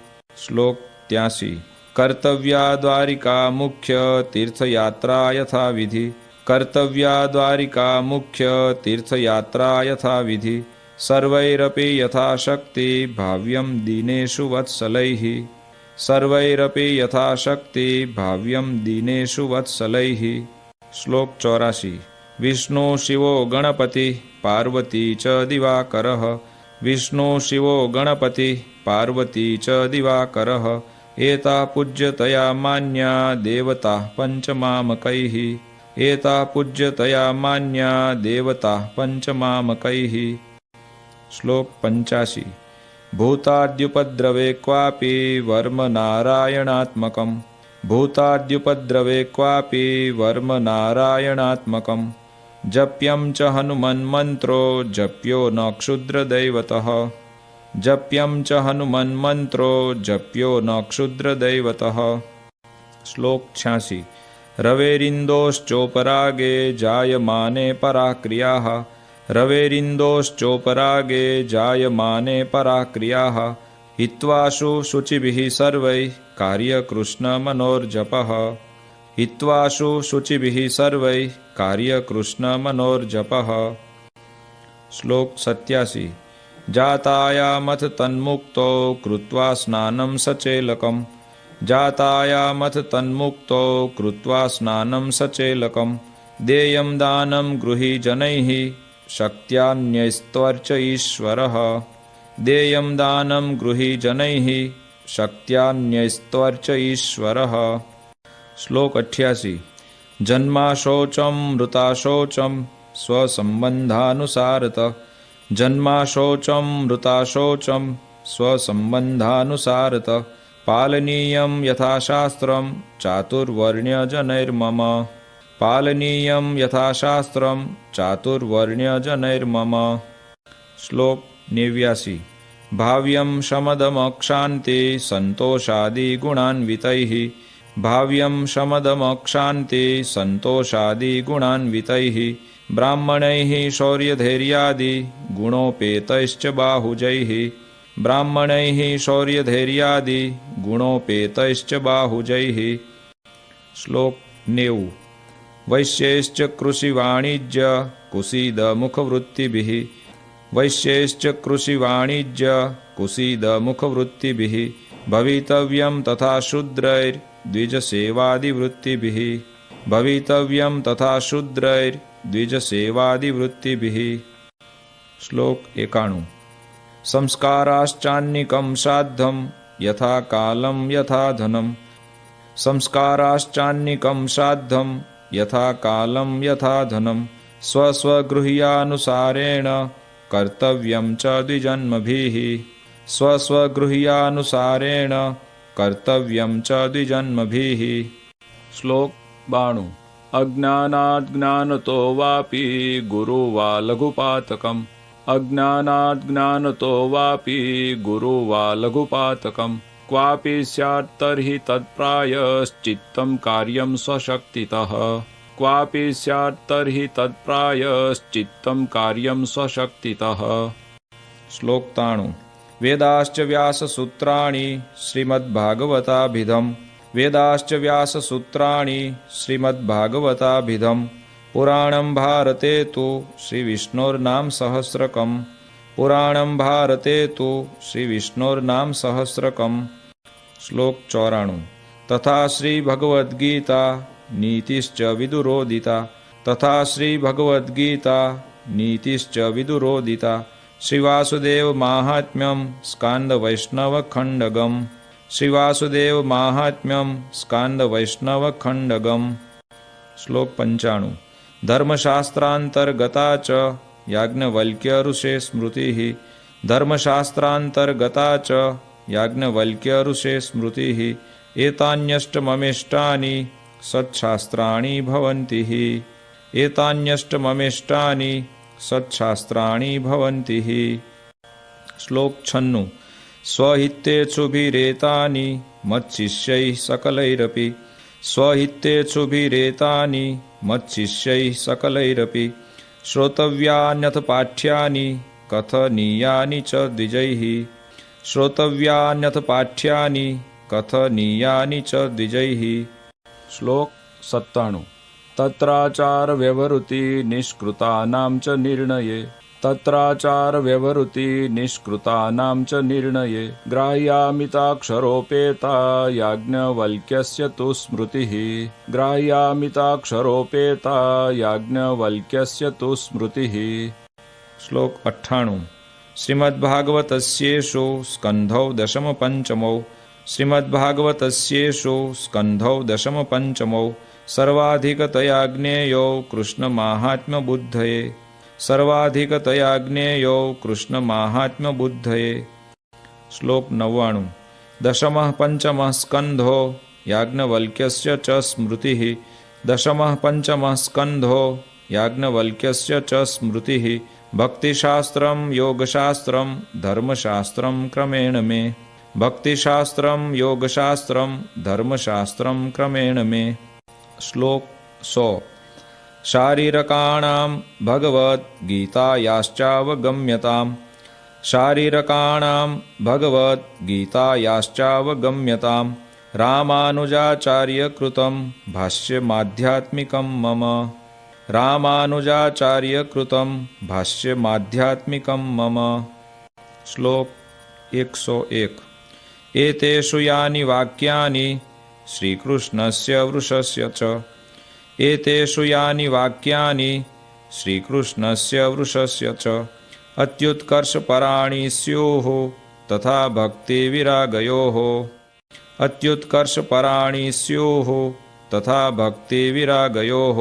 श्लोक 83। कर्तव्या द्वारिका मुख्य तीर्थयात्रा यथा विधि कर्तव्या द्वारिका मुख्य तीर्थयात्रा यथा विधि सर्वैरपि यथाशक्ति भाव्यं दीनेषु वत्सलैः सर्वैरपि यथाशक्ति भाव्यं दीनेषु वत्सलैः। श्लोक 84। विष्णु शिवो गणपति पार्वती च दिवाकरः विष्णु शिवो गणपति पार्वती च दिवाकरः एता पूज्यतया मान्या देवता पंचमामकैः एता पूज्यतया मान्या देवता पंचमामकैः। श्लोक 85। भूताद्युपद्रवे क्वापि वर्म नारायणात्मकम् भूताद्युपद्रवे क्वापि वर्म नारायणात्मकम् जप्यं च हनुमन्मन्त्रो जप्यो न क्षुद्रदैवतः जप्यं च हनुमन्मन्त्रो जप्यो न क्षुद्रदैवतः। श्लोक 86। रवेरिन्दोश्चोपरागे जायमाने पराक्रियाः रवेरिन्दोश्चोपरागे जायमाने पराक्रियाः हित्वाशु शुचिभिः सर्वैः कार्यकृष्णमनोर्जपः हित्वाशु शुचिभिः सर्वैः कार्यकृष्णमनोर्जपः। श्लोक 87। जातायामथ तन्मुक्तो कृत्वा स्नानं सचेलकम् जातायामथ तन्मुक्तो कृत्वा स्नानं सचेलकम् देयं दानं गृही जनैः शक्त्यान्यस्त्वर्च ईश्वरः देयं दानं गृही जनैः शक्त्यान्यस्त्वर्च ईश्वरः। श्लोक 88। जन्माशोचं मृताशोचं स्वसंबंधानुसारतः जन्माशोचं मृताशोचं स्वसंबंधानुसारतः पालनीयं यथाशास्त्रं चातुर्वर्ण्यजनैर्मम पालनीयं यथाशास्त्रं चातुर्वर्ण्यजनैर्मम। श्लोक 89। भाव्यं शमदमक्षान्ते सन्तोषादिगुणान्वितैः भाव्यं शमदमक्षान्ते सन्तोषादिगुणान्वितैः ब्राह्मणैः शौर्यधैर्यादि गुणोपेतैश्च बाहुजैः ब्राह्मणैः शौर्यधैर्यादि गुणोपेतैश्च बाहुजैः। श्लोक 90। वैश्यैश्च कृषिवाणिज्य कुसीदमुखवृत्तिभिः वैश्यैश्च कृषिवाणिज्य कुसीदमुखवृत्तिभिः भवितव्यं तथा शूद्रैर्द्विजसेवादिवृत्तिभिः भवितव्यं तथा शूद्रैर्द्विजसेवादिवृत्तिभिः। श्लोक 91। संस्काराश्चान्निकं साद्धं यथा कालं यथा धनं संस्काराश्चान्निकं साद्धं यथा कालं यथा धनं स्वस्वगृह्यानुसारेण कर्तव्यं च द्विजन्मभिः स्वस्वगृह्यानुसारेण कर्तव्यं च द्विजन्मभिः। श्लोक 92। अज्ञानात् ज्ञानतो वापि गुरु वा लघुपातकम् अज्ञानात् ज्ञानतो वापि गुरु वा लघुपातकम् क्वापि स्यात् तर्हि तत्प्रायश्चित्तं कार्यं स्वशक्तितः क्वापि स्यात् तर्हि तत्प्रायश्चित्तं कार्यं स्वशक्तितः। श्लोक 93। वेदाश्च व्याससूत्राणि श्रीमद्भागवताभिधम् वेदाश्च व्याससूत्राणि श्रीमद्भागवताभिधम् पुराणं भारते तु श्रीविष्णोर्नाम सहस्रकम् पुराणं भारते तु श्रीविष्णोर्नाम सहस्रकम्। श्लोक 94। तथा श्रीभगवद्गीता नीतिश्च विदुरोदिता तथा श्रीभगवद्गीता नीतिश्च विदुरोदिता श्रीवासुदेव माहात्म्यं स्कान्दवैष्णवखण्डगम् श्रीवासुदेव माहात्म्यं स्कान्दवैष्णवखण्डगम्। श्लोक 95। धर्मशास्त्रान्तर्गता च याज्ञवल्क्य स्मृतिः धर्मशास्त्रान्तर्गता च याज्ञवल्क्य स्मृतिः एतान्यष्टममिष्टानि सत्शास्त्राणि भवन्ति एतान्यष्टममिष्टानि सत्शास्त्राणि भवन्ति। श्लोक 96। स्वहितेच्छुभिरेतानि मच्शिष्यैः सकलैरपि स्वहितेच्छुभिरेतानि मच्शिष्यैः सकलैरपि श्रोतव्यान्यथ पाठ्यानि कथनीयानि च द्विजैः श्रोतव्यान्यथ पाठ्यानि कथनीयानि च द्विजैः। श्लोक 97। तत्राचार व्यवहृति निष्कृतानां च निर्णये तत्राचार व्यवहृति निष्कृतानां च निर्णये ग्राह्यामिताक्षरोपेता याज्ञवल्क्यस्य तु स्मृतिः ग्राह्यामिताक्षरोपेता याज्ञवल्क्यस्य तु स्मृतिः। श्लोक 98। श्रीमद्भागवतस्येषु स्कन्धौ दशमपञ्चमौ श्रीमद्भागवतस्येषु स्कन्धौ दशमपञ्चमौ सर्वाधिकतया ज्ञेयो कृष्णमाहात्म्यबुद्धये सर्वाधिकतया ज्ञेयो कृष्णमाहात्म्यबुद्धये। श्लोक 99। दशमः पंचमः स्कन्धो याज्ञवल्क्यस्य च स्मृतिः दशमः पंचमः स्कन्धो याज्ञवल्क्यस्य च स्मृतिः भक्तिशास्त्रं योगशास्त्रं धर्मशास्त्रं क्रमेण मे भक्तिशास्त्रं योगशास्त्रं धर्मशास्त्रं क्रमेण मे। श्लोक 100। शारीरकाणां भगवद्गीतायाश्चावगम्यताम् शारीरकाणां भगवद्गीतायाश्चावगम्यताम् रामानुजाचार्यकृतं भाष्यमाध्यात्मिकं मम रामानुजाचार्यकृतं भाष्यमाध्यात्मिकं मम। श्लोक 101। एतेषु यानि वाक्यानि श्रीकृष्णस्य वृषस्य च एतेषु यानि वाक्यानि श्रीकृष्णस्य वृषस्य च अत्युत्कर्षपराणि स्युः तथा भक्तिविरागयोः अत्युत्कर्षपराणि स्युः तथा भक्तिविरागयोः।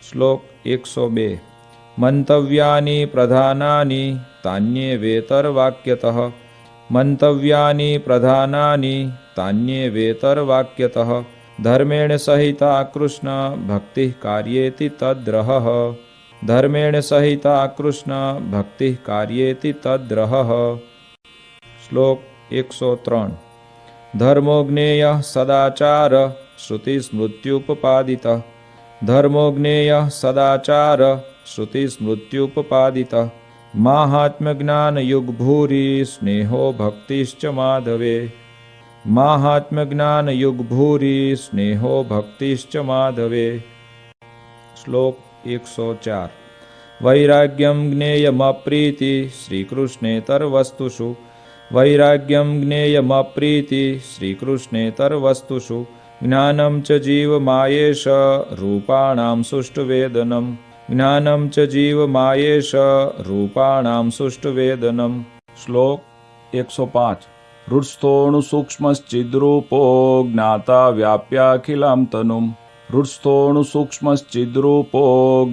श्लोक 102। मंतव्यानि प्रधानानि तान्येवेतरवाक्यतः मंतव्यानि प्रधानानि तान्येवेतरवाक्यतः धर्मेण सहिता कृष्ण भक्तिः कार्येति तद्रहः धर्मेण सहिता कृष्ण भक्तिः कार्येति तद्रहः। श्लोक 103। धर्मो ज्ञेयः सदाचार श्रुतिस्मृत्युपपादितः धर्मो ज्ञेयः सदाचार श्रुतिस्मृत्युपपादितः माहात्म्यज्ञानयुग्भूरि स्नेहो भक्तिश्च माधवे माहात्म्यज्ञानयुग्भूरि स्नेहो भक्तिश्च माधवे। श्लोक 104। वैराग्यं ज्ञेयमप्रीति श्रीकृष्णेतरवस्तुषु वैराग्यं ज्ञेयमप्रीति श्रीकृष्णेतरवस्तुषु ज्ञानं च जीवमायेष रूपाणां सुष्ठुवेदनम् ज्ञानं च जीवमायेष रूपाणां सुष्ठुवेदनम्। श्लोक 105। हृत्स्थोणुसूक्ष्मश्चिद्रूपो ज्ञाता व्याप्याखिलां तनुम् हृत्स्थोणुसूक्ष्मश्चिद्रूपो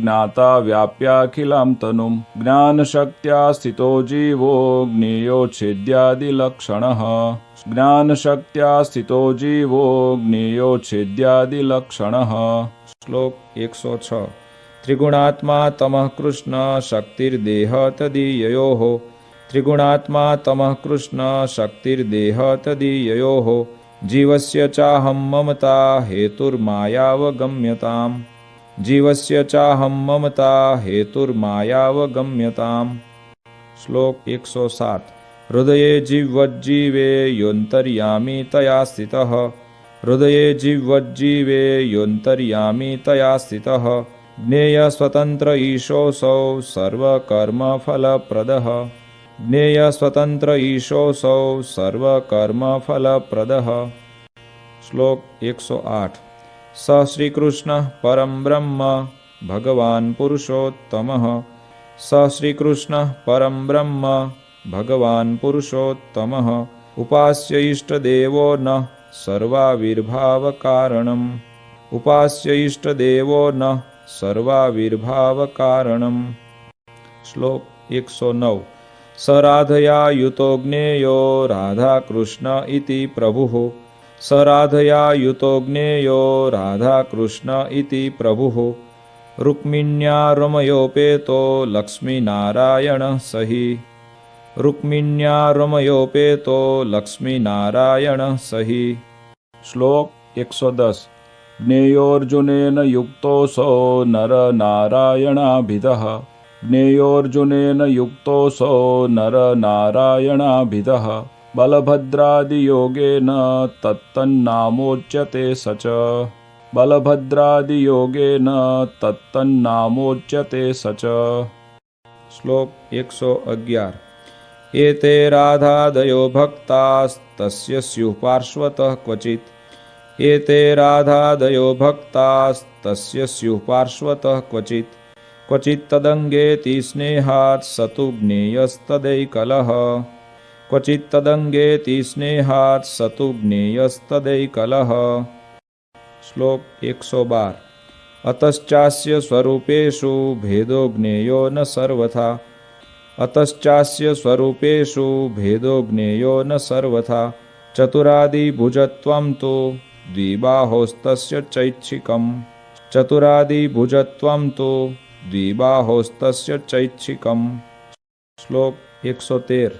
ज्ञाता व्याप्याखिलां तनुम् ज्ञानशक्त्या स्थितो जीवो ज्ञेयोच्छेद्यादिलक्षणः ज्ञानशक्त्या स्थितो जीवो ज्ञेयोच्छेद्यादिलक्षणः। श्लोक 106। त्रिगुणात्मा तमः कृष्ण शक्तिर्देह तदीययोः त्रिगुणात्मा तमः कृष्ण शक्तिर्देह तदीययोः जीवस्य चाहं ममता हेतुर्मायावगम्यताम् जीवस्य चाहं ममता हेतुर्मायावगम्यताम्। श्लोक 107। हृदये जिह्वज्जीवे योऽन्तर्यामी तया स्थितः हृदये जिह्वज्जीवे योऽन्तर्यामी तया स्थितः ज्ञेय स्वतंत्र ईशोऽसौ सर्वकर्मफलप्रदः ज्ञेय स्वतंत्र ईशोऽसौ सर्वकर्मफलप्रदः। श्लोक 108। स श्रीकृष्णः परं ब्रह्म भगवान् पुरुषोत्तमः स श्रीकृष्णः परं ब्रह्म भगवान् पुरुषोत्तमः उपास्य इष्टदेवो नः सर्वाविर्भावकारणम् उपास्य इष्टदेवो नः सर्वाविर्भावकारणम्। श्लोक 109। स राधया युतो ज्ञेयो राधाकृष्ण इति प्रभुः स राधया युतो ज्ञेयो राधाकृष्ण इति प्रभुः रुक्मिण्या रमयोपेतो लक्ष्मीनारायणः सहि रुक्मिण्या रमयोपेतो लक्ष्मीनारायणः सहि। श्लोक 110। ज्ञेयोऽर्जुनेन युक्तोऽसौ नरनारायणाभिधः ज्ञेयोऽर्जुनेन युक्तोऽसौ नरनारायणाभिधः बलभद्रादियोगेन तत्तन्नामोच्यते स च बलभद्रादियोगेन तत्तन्नामोच्यते स च। श्लोक 111। एते राधादयो भक्तास्तस्य स्युः पार्श्वतः क्वचित् एते राधादयो भक्तास्तस्य स्युः पार्श्वतः क्वचित् क्वचित् तदङ्गेति स्नेहात् स तु ज्ञेयस्तदैकलः क्वचित् तदङ्गेति स्नेहात् स तु ज्ञेयस्तदैकलः। श्लोक 112। अतश्चास्य स्वरूपेषु भेदो ज्ञेयो न सर्वथा अतश्चास्य स्वरूपेषु भेदो ज्ञेयो न सर्वथा चतुरादिभुजत्वं तु द्विबाहोस्तस्य चैच्छिकम् चतुरादिभुजत्वं तु द्विबाहोस्तस्य चैच्छिकम्। श्लोक 113।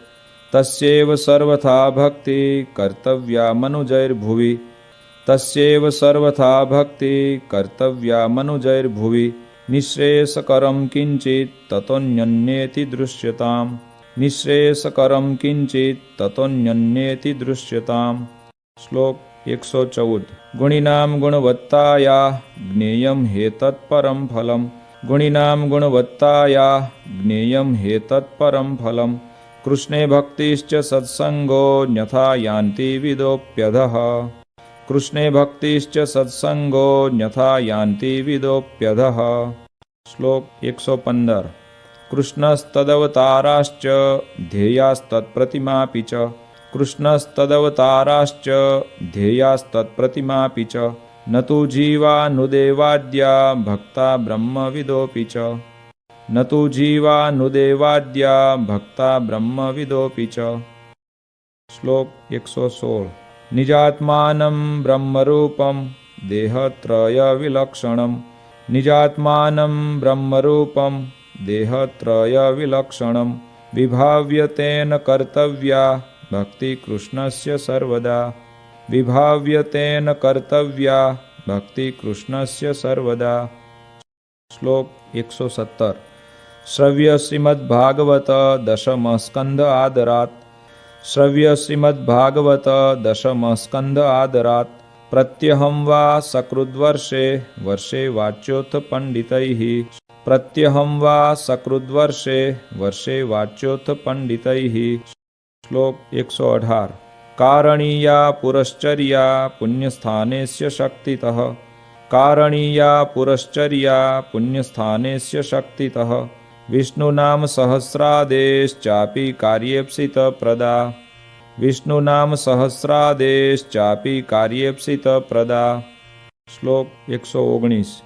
तस्यैव सर्वथा भक्ति कर्तव्या मनुजैर्भुवि तस्यैव सर्वथा भक्ति कर्तव्या मनुजैर्भुवि निःश्रेयसकरं किञ्चित् ततोऽन्यन्येति दृश्यताम् निःश्रेयसकरं किञ्चित् ततोऽन्यन्येति दृश्यताम्। श्लोक 114। गुणिनां गुणवत्ताया ज्ञेयं ह्येतत्परं फलम् गुणिनां गुणवत्ताया ज्ञेयं ह्येतत्परं फलम् कृष्णे भक्तिश्च सत्संगो न्यथा यान्ति विदोऽप्यधः कृष्णे भक्तिश्च सत्संगो न्यथा यान्ति विदोऽप्यधः। श्लोक 115। कृष्णस्तदवताराश्च ध्येयास्तत्प्रतिमापि च कृष्णस्तदवताराश्च ध्येयास्तत्प्रतिमापि च न तु जीवानुदेवाद्या भक्ता ब्रह्मविदोऽपि च न तु जीवानुदेवाद्या भक्ता ब्रह्मविदोऽपि च। श्लोक 116। निजात्मानं ब्रह्मरूपं देहत्रयविलक्षणं निजात्मानं ब्रह्मरूपं देहत्रयविलक्षणं विभाव्यतेन कर्तव्या भक्ति कृष्णस्य सर्वदा विभाव्यतेन कर्तव्या भक्ति कृष्णस्य सर्वदा। श्लोक 117। श्रव्य श्रीमद्भागवत दशम स्कंद आदरात् श्रव्य श्रीमद्भागवत दशम स्कंद आदरात् प्रत्यहं वा सकृद्वर्षे वर्षे वाच्योऽथ पंडितैः प्रत्यहं वा सकृद्वर्षे वर्षे वाच्योऽथ पंडितैः। श्लोक 118। कारणीया पुरश्चर्या पुण्यस्थानेस्य शक्तितः कारणीया पुरश्चर्या पुण्यस्थानेस्य शक्तितः विष्णुनाम सहस्रादेश्चापि कार्येप्सितप्रदा विष्णुनाम सहस्रादेश्चापि कार्येप्सितप्रदा। श्लोक 119।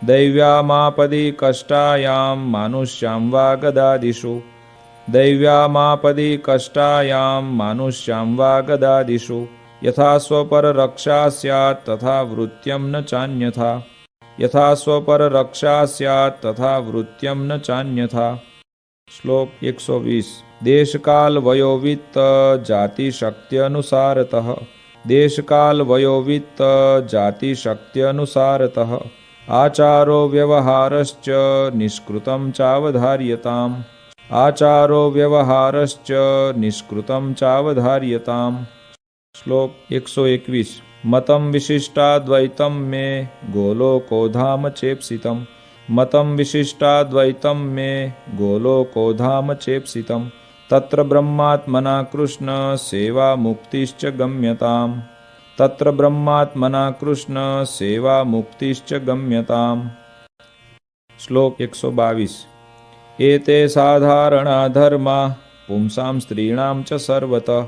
दैव्यामापदि कष्टायां मानुष्यां वा गदादिषु दैव्यामापदि कष्टायां मानुष्यां वा गदादिषु यथा स्वपररक्षा स्यात् तथा वृत्त्यं न चान्यथा यथा स्वपररक्षा स्यात् तथा वृत्त्यं न चान्यथा। श्लोक 120। देशकाल वयोवित्त जाति शक्त्यनुसारतः देशकाल वयोवित्त जाति शक्त्यनुसारतः आचारो व्यवहारश्च निष्कृतं चावधार्यताम् आचारो व्यवहारश्च निष्कृतं चावधार्यताम्। श्लोक 121। मतं विशिष्टाद्वैतं मे गोलोकोधाम चेप्सितं मतं विशिष्टाद्वैतं मे गोलोकोधाम चेप्सितं तत्र ब्रह्मात्मना कृष्ण सेवा मुक्तिश्च गम्यताम् तत्र ब्रह्मात्मना कृष्ण सेवा मुक्तिश्च गम्यताम्। श्लोक 122। एते साधारणा धर्मा पुंसां स्त्रीणां च सर्वतः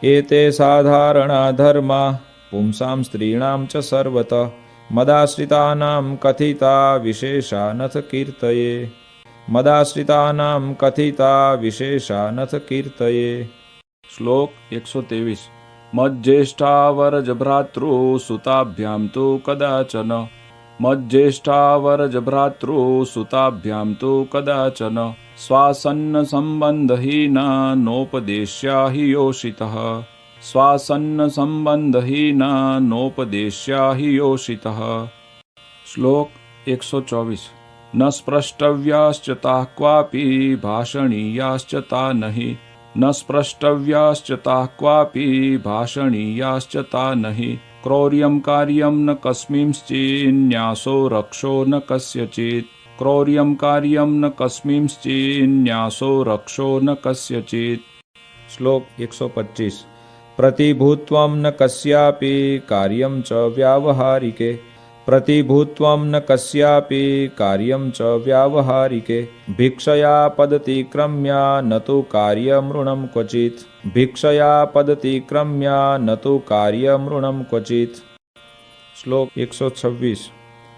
एते साधारणा धर्मा पुंसां स्त्रीणां च सर्वतः मदाश्रितानां कथिता विशेषा नथ कीर्तये मदाश्रितानां कथिता विशेषा नथ कीर्तये। श्लोक 123। मज्ज्येष्ठावरजभ्रातृसुताभ्यां तु कदाचन मज्ज्येष्ठावरजभ्रातृसुताभ्यां तु कदाचन स्वासन्न सम्बन्धहीना नोपदेश्या हि योषितः स्वासन्न सम्बन्धहीना नोपदेश्या हि योषितः। श्लोक 124। न स्पृष्टव्याश्च ताः क्वापि भाषणीयाश्च ता नहि न स्पृष्टव्याश्च ताः क्वापि भाषणीयाश्च ता नहि क्रौर्यं कार्यं न कस्मिंश्चिन्न्यासो रक्षो न कस्यचित् क्रौर्यं कार्यं न कस्मिंश्चिन्न्यासो रक्षो न कस्यचित्। श्लोक 125। प्रतिभूत्वं न कस्यापि कार्यं च व्यावहारिके प्रतिभूत्वं न कस्यापि कार्यं च व्यावहारिके भिक्षया पदतिक्रम्या न तु कार्यमृणं क्वचित् भिक्षया पदतिक्रम्या न तु कार्यमृणं क्वचित्। श्लोक 126।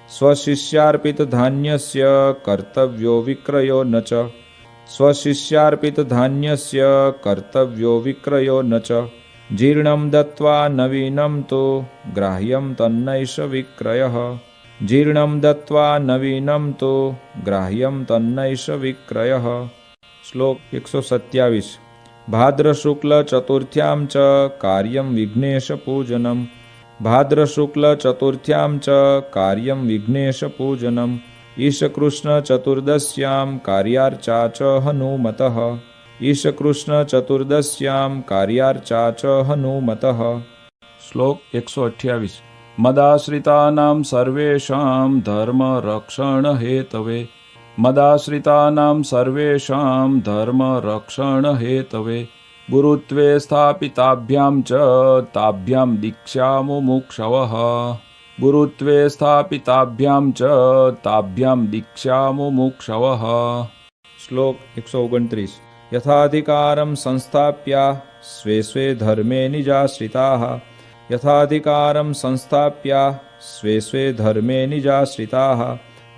स्वशिष्यार्पितधान्यस्य कर्तव्यो विक्रयो न च स्वशिष्यार्पितधान्यस्य कर्तव्यो विक्रयो न च जीर्णं दत्त्वा नवीनं तु ग्राह्यं तन्नैष विक्रयः जीर्णं दत्त्वा नवीनं तु ग्राह्यं तन्नैष विक्रयः। श्लोक 127। भाद्रशुक्लचतुर्थ्यां च कार्यं विघ्नेशपूजनं भाद्रशुक्लचतुर्थ्यां च कार्यं विघ्नेशपूजनम् ईशकृष्णचतुर्दश्यां कार्यार्चा च हनुमतः ईशकृष्णचतुर्दश्यां कार्यार्चा च हनुमतः। શ્લોક 128 મદાશ્રિતાનાં સર્વેષાં ધર્મરક્ષણહેતવે મદાશ્રિતાનાં સર્વેષાં ધર્મરક્ષણહેતવે ગુરુત્વે સ્થાપિતાભ્યાં ચ તાભ્યાં દીક્ષામુમુક્ષવઃ ગુરુત્વે સ્થાપિતાભ્યાં ચ તાભ્યાં દીક્ષામુમુક્ષવઃ। શ્લોક 129 યથાધિકારં સંસ્થાપ્યા સ્વે સ્વે ધર્મે નિજાશ્રિતાઃ યથાધિકારં સંસ્થાપ્યા સ્વે સ્વે ધર્મે નિજાશ્રિતાઃ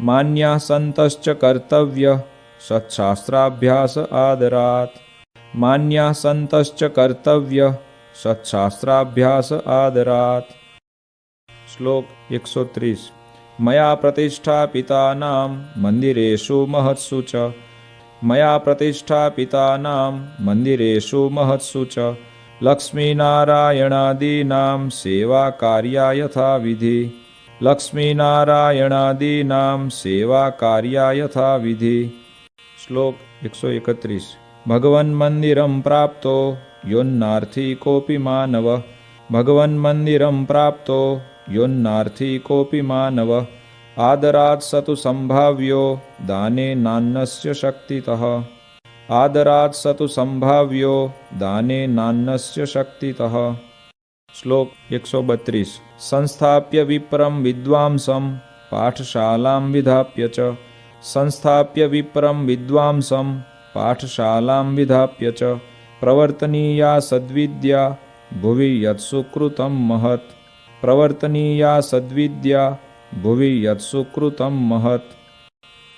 માન્યાઃ સંતશ્ચ કર્તવ્ય સત્શાસ્ત્રાભ્યાસ આદરાત માન્યાઃ સંતશ્ચ કર્તવ્ય સત્શાસ્ત્રાભ્યાસ આદરાત। શ્લોક 130 મયા પ્રતિષ્ઠાપિતાનાં મંદિરેષુ મહત્સુ ચ મયા પ્રતિષ્ઠાપિતાનાં મંદિરેષુ મહત્સુ ચ લક્ષ્મીનારાયણાદીનાં સેવા કાર્યા યથાવિધિ લક્ષ્મીનારાયણાદીનાં સેવા કાર્યા યથાવિધિ। શ્લોક 131 ભગવન મંદિરં પ્રાપ્તો યોન્નાર્થી કોપી માનવ ભગવન મંદિરં પ્રાપ્તો યોન્નાર્થી કોપી માનવ આદરાત સતુ સંભાવ્યો દાને નાન્નસ્ય શક્તિતઃ આદરાત સતુ સંભાવ્યો દાને નાન્નસ્ય શક્તિતઃ। શ્લોક 132 સંસ્થાપ્ય વિપ્રમ વિદ્વાંસં પાઠશાલાં વિધાપ્ય ચ સંસ્થાપ્ય વિપ્રમ વિદ્વાંસં પાઠશાલાં વિધાપ્ય ચ પ્રવર્તનીયા સદ્વિદ્યા ભુવિ યત્સુકૃતં મહત પ્રવર્તનીયા સદ્વિદ્યા ભુવિ યત્સુકૃતં મહત।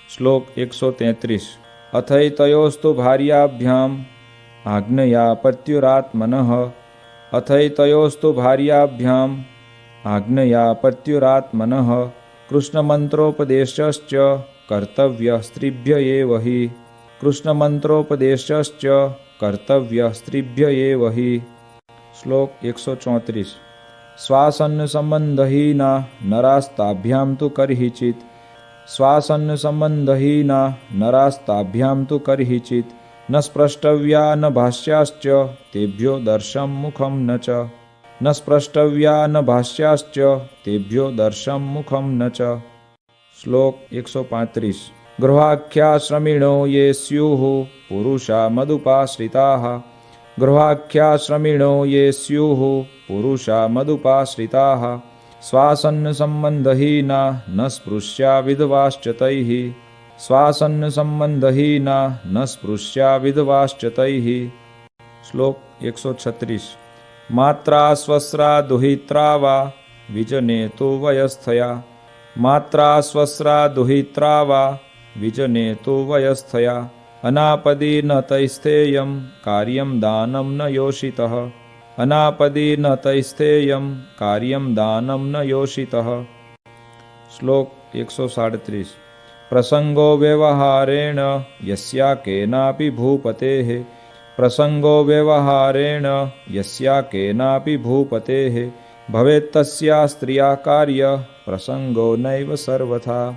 શ્લોક 133 અથૈતયોસ્તુ ભાર્યાભ્યામ આજ્ઞયા પત્યુરાત્મનઃ અથૈતયોસ્તુ ભાર્યાભ્યામ આજ્ઞયા પત્યુરાત્મનઃ કૃષ્ણમંત્રોપદેશશ્ચ કર્તવ્ય સ્ત્રીભ્ય એવ હિ કૃષ્ણમંત્રોપદેશશ્ચ કર્તવ્ય સ્ત્રીભ્ય એવ હિ। શ્લોક 134 શ્વાસન સંબંધહીના નરાસ્તાભ્યામ તુ કરહિચિત શ્વાસન સંબંધહીના નરાસ્તાભ્યામ તુ કરહિચિત ન સ્પૃષ્ટવ્યા ન ભાષ્યાશ્ચ તેભ્યો દર્શમ મુખમ ન ચ ન સ્પૃષ્ટવ્યા ન ભાષ્યાશ્ચ તેભ્યો દર્શમ મુખમ ન ચ। શ્લોક 135 ગૃહાખ્યાશ્રમિણો યે સ્યુઃ પુરુષા મદુપાશ્રિતાઃ ગૃહાખ્યાશ્રમિણો યે સ્યુઃ પુરુષા મદુપાશ્રિતાઃ શ્વાસન સંબંધહીના ન સ્પૃશ્યા વિધવાશ્ચ તૈઃ શ્વાસન સંબંધહીના ન સ્પૃશ્યા વિધવાશ્ચ તૈઃ। શ્લોક 136 માત્રા સ્વસ્રા દુહિત્રા વા વિજને તુ વયસ્થયા માત્રા સ્વસ્રા દુહિત્રા વા વિજને તુ વયસ્થયા અનાપદી ન તૈસ્થેયં કાર્યં દાનં ન યોષિતઃ અનાપદી ન તૈસ્થેયં કાર્યં દાનં ન યોષિતઃ। શ્લોક 137 પ્રસંગો વ્યવહારેણ યસ્યા કેનાપી ભૂપતેઃ પ્રસંગો વ્યવહારેણ યસ્યા કેનાપી ભૂપતેઃ ભવેત્તસ્યા સ્ત્રિયા કાર્ય પ્રસંગો નૈવ સર્વથા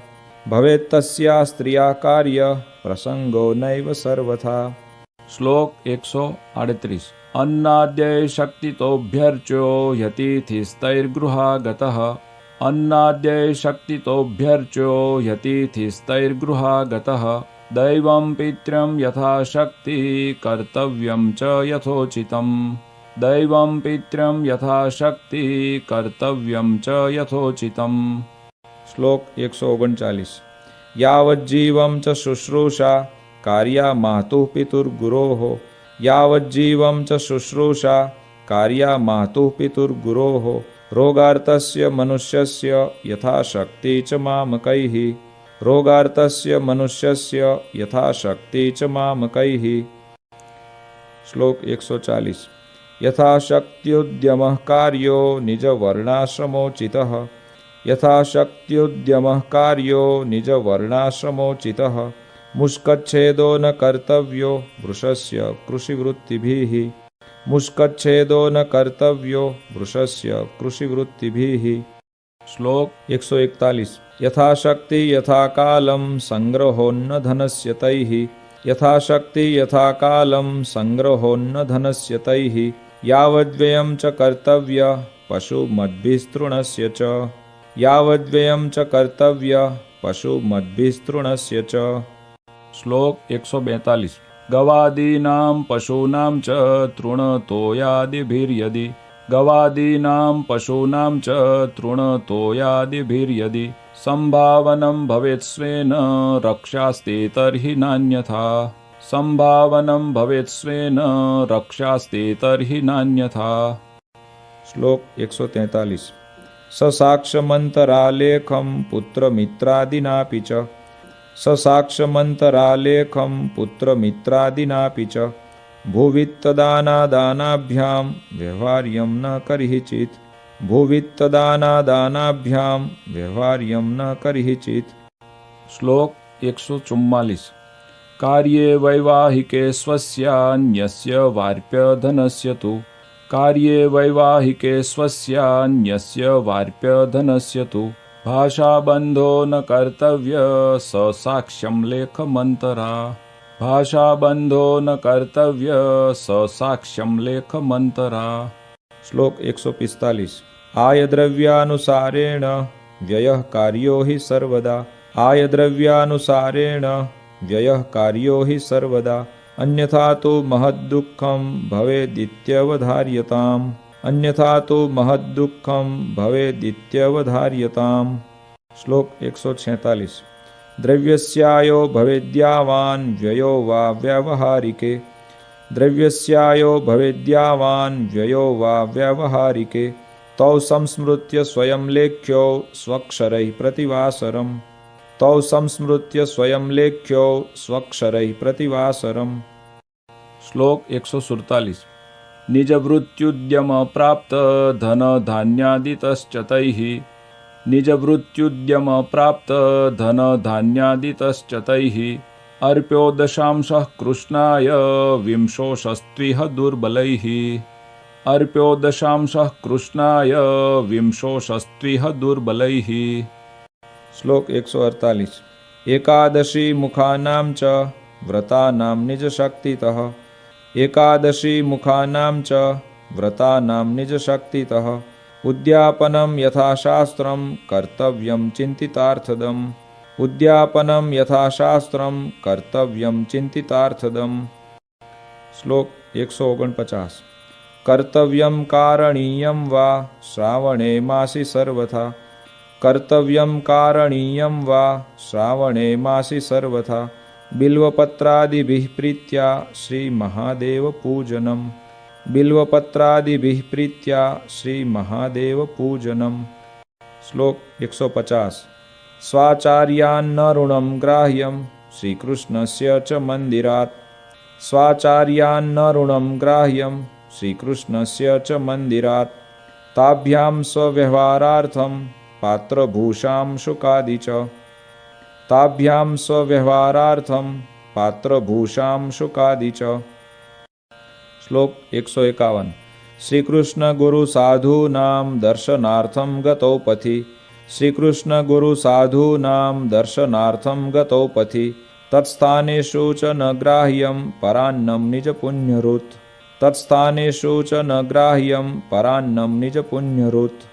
ભવેત્તસ્યા સ્ત્રિયા કાર્ય પ્રસંગો નૈવ સર્વથા। શ્લોક 138 અન્નાદ્યય શક્તિતોભ્યર્ચ્યો યતિથિસ્તૈર્ગૃહાગતઃ અન્નાદ્યય શક્તિતોભ્યર્ચ્યો યતિથિસ્તૈર્ગૃહાગતઃ દૈવં પિત્ર્યં યથાશક્તિ કર્તવ્યં ચ યથોચિતં દૈવં પિત્ર્યં યથાશક્તિ કર્તવ્યં ચ યથોચિતં। શ્લોક 139 યાવज्जीवं ચ શુશ્રૂષા કાર્યા માતુઃ પિતુર્ગુરોઃ યાવज्जीवं ચ શુશ્રૂષા કાર્યા માતુઃ પિતુર્ગુરોઃ રોગાર્તસ્ય મનુષ્યસ્ય યથાશક્તિ ચ મામકૈઃ રોગાર્તસ્ય મનુષ્યસ્ય યથાશક્તિ ચ મામકૈઃ। શ્લોક 140 યથાશક્ત્યુદ્યમઃ કાર્યો નિજવર્ણાશ્રમોચિતઃ યથાશક્ત્યુદ્યમઃ કાર્યો નિજવર્ણાશ્રમોચિતઃ મુષ્કચ્છેદો ન કર્તવ્યો વૃષસ્ય કૃષિવૃત્તિભિઃ मुष्कच्छेदो न कर्तव्यो वृषस्य कृषिवृत्तिभिः। श्लोक 141 यथाशक्ति यथा कालं संग्रहोन्न धनस्य तैः। यथाशक्ति यथा कालं संग्रहोन्न धनस्य तैः। यावद्व्ययं च कर्तव्यः पशुमद्भिस्तृणस्य च। यावद्व्ययं च कर्तव्यः पशुमद्भिस्तृणस्य च। श्लोक 142 गवादीनां पशूनां च तृणतोयादिभिर्यदि। गवादीनां पशूनां च तृणतोयादिभिर्यदि संभावनं भवेत् स्वेन रक्षास्ते तर्हि नान्यथा। संभावनं भवेत् स्वेन रक्षास्ते तर्हि नान्यथा। श्लोक 143 ससाक्षमन्तरालेखं पुत्रमित्रादिनापि च। ससाक्षमन्तरालेखं पुत्रमित्रादिनापि च भुवित्तदानादानाभ्यां व्यवहार्यं न कर्हिचित्। भुवित्तदानादानाभ्यां व्यवहार्यं न कर्हिचित्। श्लोक 144 कार्ये वैवाहिके स्वस्यान्यस्य वार्प्यधनस्य तु। कार्ये वैवाहिके स्वस्यान्यस्य वार्प्यधनस्य तु भाषाबन्धो न कर्तव्य स साक्ष्यं लेखमन्तरा। भाषाबन्धो न कर्तव्य स साक्ष्यं लेखमन्तरा। श्लोक 145 आयद्रव्यानुसारेण व्ययः कार्यो हि सर्वदा। आयद्रव्यानुसारेण व्ययः कार्यो हि सर्वदा अन्यथा तु महद्दुःखं भवेदित्यवधार्यताम्। अन्यथा तु महद्दुःखं भवेदित्यवधार्यताम्। श्लोक 146 द्रव्यस्यायो भवेद्यावान् व्ययो वा व्यावहारिके। द्रव्यस्यायो भवेद्यावान् व्ययो वा व्यावहारिके तौ संस्मृत्य स्वयं लेख्यो स्वक्षरैः प्रतिवासरम्। तौ संस्मृत्य स्वयं लेख्यो स्वक्षरैः प्रतिवासरम्। श्लोक 147 निजवृत्त्युद्यम प्राप्त धन धान्यादितश्च तैः। निजवृत्त्युद्यम प्राप्त धन धान्यादितश्च तैः अर्प्यो दशांशः कृष्णाय विंशोषस्त्विह दुर्बलैः। अर्प्यो दशांशः कृष्णाय विंशोषस्त्विह दुर्बलैः। श्लोक 148 एकादशी मुखानां च व्रतानां निजशक्तितः। एकादशी मुखानां च व्रतानां निजशक्तितः उद्यापनं यथाशास्त्रं कर्तव्यं चिन्तितार्थदम्। उद्यापनं यथाशास्त्रं कर्तव्यं चिन्तितार्थदम्। श्लोक 149 कर्तव्यं कारणीयं वा श्रावणे मासि सर्वथा। कर्तव्यं कारणीयं वा श्रावणे मासि सर्वथा बिल्वपत्रादिभिः प्रीत्या श्रीमहादेवपूजनम्। बिल्वपत्रादिभिः प्रीत्या श्रीमहादेवपूजनम्। श्लोक 150 स्वाचार्यान्न ऋणं ग्राह्यं श्रीकृष्णस्य च मन्दिरात्। स्वाचार्यान्न ऋणं ग्राह्यं श्रीकृष्णस्य च मन्दिरात् ताभ्यां स्वव्यवहारार्थं पात्रभूषां शुकादि च। ताभ्यां स्वव्यवहारार्थं पात्रभूषां शुकादि च। श्लोक 151 श्रीकृष्ण गुरु साधूनां दर्शनार्थं गतौ पथि। श्रीकृष्ण गुरु साधूनां दर्शनार्थं गतौ पथि तत्स्थानेषु च न ग्राह्यं परान्नं निजपुण्यरुत्। तत्स्थानेषु च न ग्राह्यं परान्नं निजपुण्यरुत्।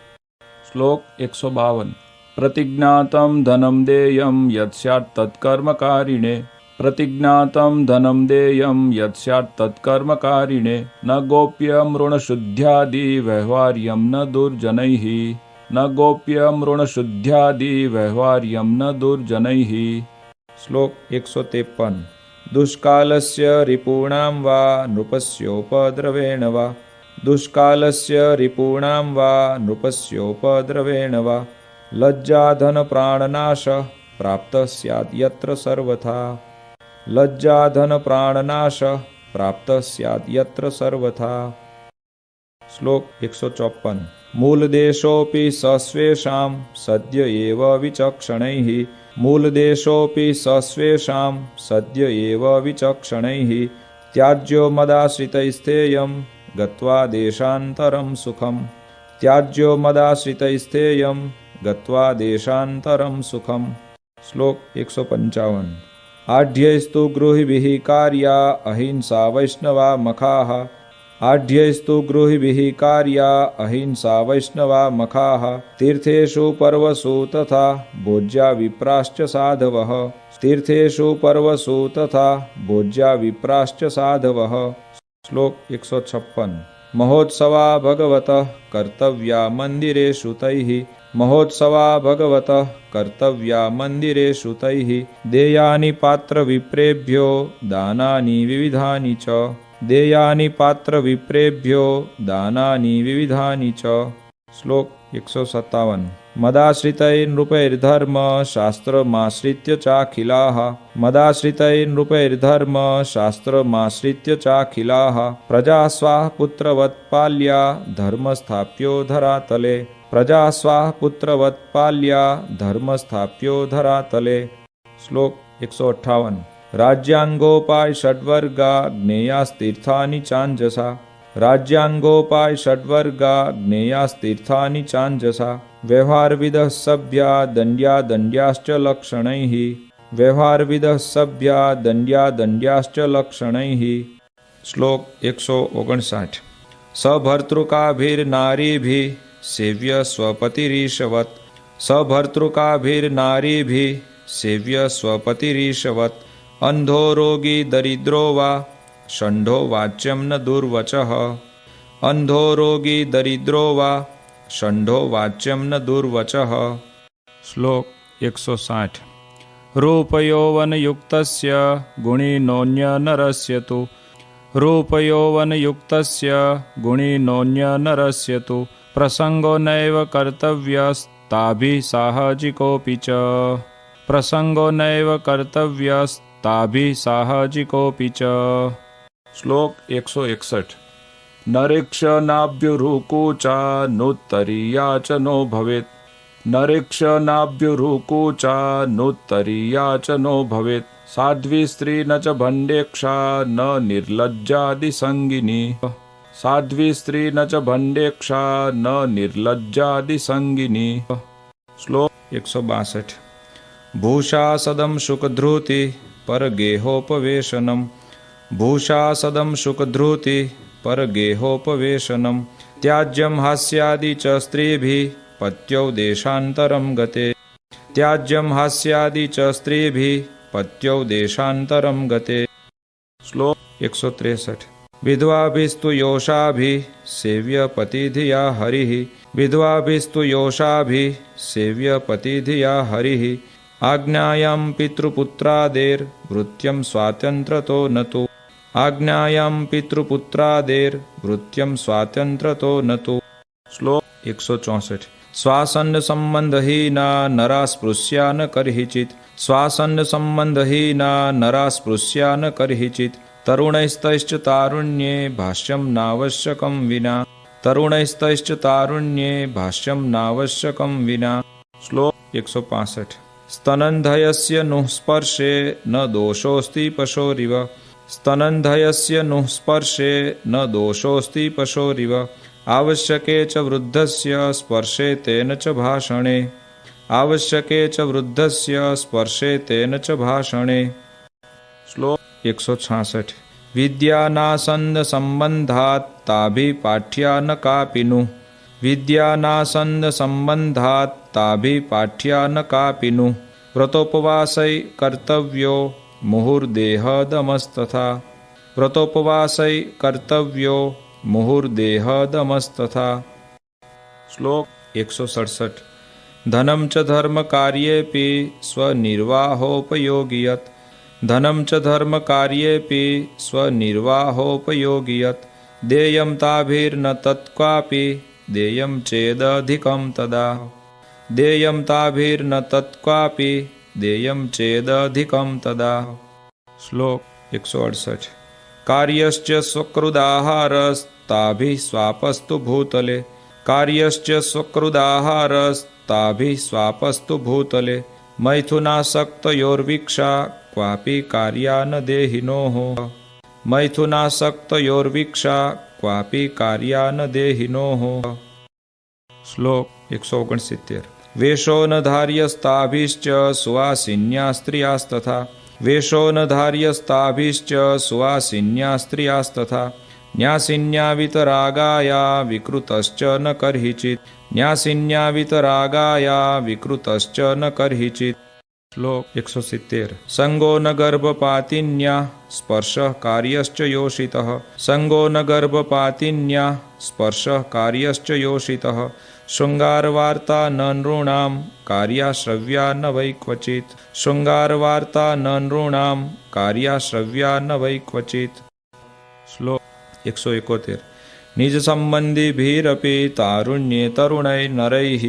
श्लोक 152 प्रतिज्ञातं धनं देयं यत् स्यात् तत्कर्मकारिणे। प्रतिज्ञातं धनं देयं यत् स्यात् तत्कर्मकारिणे न गोप्यं ऋणशुद्ध्यादि व्यवहार्यं न दुर्जनैः। न गोप्यं ऋणशुद्ध्यादि व्यवहार्यं न दुर्जनैः। श्लोक 153 दुष्कालस्य रिपूणां वा नृपस्योपद्रवेण वा। दुष्कालस्य रिपूणां वा नृपस्योपद्रवेण वा लज्जाधनप्राणनाशः प्राप्तः स्यात् यत्र सर्वथा। लज्जाधनप्राणनाशः प्राप्तः स्यात् यत्र सर्वथा। श्लोक 154 मूलदेशोऽपि सस्वेषां सद्य एव विचक्षणैः। मूलदेशोऽपि सस्वेषां सद्य एव विचक्षणैः त्याज्यो मदाश्रितैस्तेयं गत्वा देशान्तरं सुखम् त्याज्यो मदाश्रितैस्तेयं गत्वा देशान्तरं सुखम् श्लोक 155 आढ्यैस्तु गृहिभिः कार्या अहिंसा वैष्णवा मखाः आढ्यैस्तु गृहिभिः कार्या अहिंसा वैष्णवा मखाः तीर्थेषु पर्वसु तथा भोज्या विप्राश्च साधवः तीर्थेषु पर्वसु तथा भोज्या विप्राश्च साधवः श्लोक 156 महोत्सवा भगवतः कर्तव्या मन्दिरेषु तैः महोत्सवा भगवतः कर्तव्या मन्दिरेषु तैः देयानि पात्रविप्रेभ्यो दानानि विविधानि च देयानि पात्रविप्रेभ्यो दानानि विविधानि च श्लोक 157 मदाश्रितैर्नृपैर्धर्म शास्त्रमाश्रित्य चाखिलाः मदाश्रितैर्नृपैर्धर्म शास्त्रमाश्रित्य चाखिलाः प्रजा स्वाः पुत्रवत्पाल्या धर्मस्थाप्यो धरातले प्रजा स्वाः पुत्रवत्पाल्या धर्मस्थाप्यो धरातले श्लोक 158 राज्यांगोपाय षड्वर्गा ज्ञेयास्तीर्थानि चाञ्जसा राज्यांगोपाय षड्वर्गा ज्ञेयास्तीर्थानि चाञ्जसा व्यवहारविदः सभ्या दण्ड्या दण्ड्याश्च लक्षणैः व्यवहारविदः सभ्या दण्ड्या दण्ड्याश्च लक्षणैः श्लोक 159 सभर्तृकाभिर्नारीभिः सेव्य स्वपतिरीशवत् सभर्तृकाभिर्नारीभिः सेव्य स्वपतिरीशवत् अंधो रोगी दरिद्रो वा षण्ढो वाच्यं न दुर्वचः अंधो रोगी दरिद्रो वा षण्ढो वाच्यं न दुर्वचः श्लोक 160 रूपयौवनयुक्तस्य गुणिनोऽन्यनरस्य तु रूपयौवनयुक्तस्य गुणिनोऽन्यनरस्य तु प्रसंगो नैव कर्तव्यस्ताभिः साहजिकोऽपि च प्रसंगो नैव कर्तव्यस्ताभिः साहजिकोऽपि च श्लोक 161 नरेक्षनाभ्युरुकूचा नुत्तरीया च नो भवेत् नरेक्षनाभ्युरुकूचा नुत्तरीया च नो भवेत् साध्वी स्त्री न च भण्डेक्षा न निर्लज्जादिसङ्गिनी साध्वी स्त्री न च भण्डेक्षा न निर्लज्जादिसङ्गिनी श्लोक 162 भूषासदं शुकधृति परगेहोपवेशनं भूषासदं शुकधृति परगेहोपवेशनं त्याज्यं हास्यादि च स्त्रीभिः पत्यौ देशान्तरं गते त्याज्यं हास्यादि च स्त्रीभिः पत्यौ देशान्तरं गते श्लोक 163 विधवाभिस्तु योषाभिः सेव्यपतिधिया हरिः विधवाभिस्तु योषाभिः सेव्यपतिधिया हरिः आज्ञायां पितृपुत्रादेर्भृत्यं स्वातन्त्र्यतो न तु आज्ञायां पितृपुत्रादेर्भृत्यं स्वातन्त्र्यतो न तु श्लोक 164 स्वासन्नसम्बन्धहीना नरा स्पृश्या न कर्हिचित् स्वासन्नसम्बन्धहीना नरा स्पृश्या न कर्हिचित् तरुणैस्तैश्च तारुण्ये भाष्यं नावश्यकं विना तरुणैस्तैश्च तारुण्ये भाष्यं नावश्यकं विना श्लोक 165 स्तनन्धयस्य नुः स्पर्शे न दोषोऽस्ति पशोरिव स्तनन्धयस्य नुः स्पर्शे न दोषोऽस्ति पशोरिव आवश्यके च वृद्धस्य स्पर्शे तेन च भाषणे आवश्यके च वृद्धस्य स्पर्शे तेन च भाषणे श्लोक 166 विद्यानासन्नसम्बन्धात् ताभिपाठ्या न कापि नु विद्यानासन्नसम्बन्धात् ताभिपाठ्या न कापि नु व्रतोपवासै कर्तव्यो मुहुर्देहदमस्तथा व्रतोपवासै कर्तव्यो मुहुर्देहदमस्तथा श्लोक 167 धनं च धर्मकार्येऽपि स्वनिर्वाहोपयोगि यत् धनं च धर्मकार्येऽपि स्वनिर्वाहोपयोगि यत् देयं ताभिर्न तत्क्वापि देयं चेदधिकं तदा देयं ताभिर्न तत्क्वापि देयं चेदधिकं तदा श्लोक 168 कार्यश्च स्वकृदाहारस्ताभिः स्वापस्तु भूतले कार्यश्च स्वकृदाहारस्ताभिः स्वापस्तु भूतले मैथुनासक्तयोर्वीक्षा क्वापि कार्या न देहिनोः मैथुनासक्तयोर्वीक्षा क्वापि कार्या न देहिनोः। શ્લોક 169 वेशो न धार्यस्ताभिश्च सुवासिन्या स्त्रियास्तथा वेशो न धार्यस्ताभिश्च सुवासिन्या स्त्रियास्तथा न्यासिन्या वितरागाया विकृतश्च न कर्हिचित् न्यासिन्या वितरागाया विकृतश्च न कर्हिचित्। શ્લોક 170 संगो न गर्भपातिन्या स्पर्शः कार्यश्च योषितः संगो न गर्भपातिन्या स्पर्शः कार्यश्च योषितः शृंगारवार्ता न नृणां कार्याश्रव्या न वै क्वचित् शृंगारवार्ता न नृणां कार्याश्रव्या न वै क्वचित्। શ્લોક 171 निज संबंधिभिरपि तारुण्ये तरुणैर्नरैः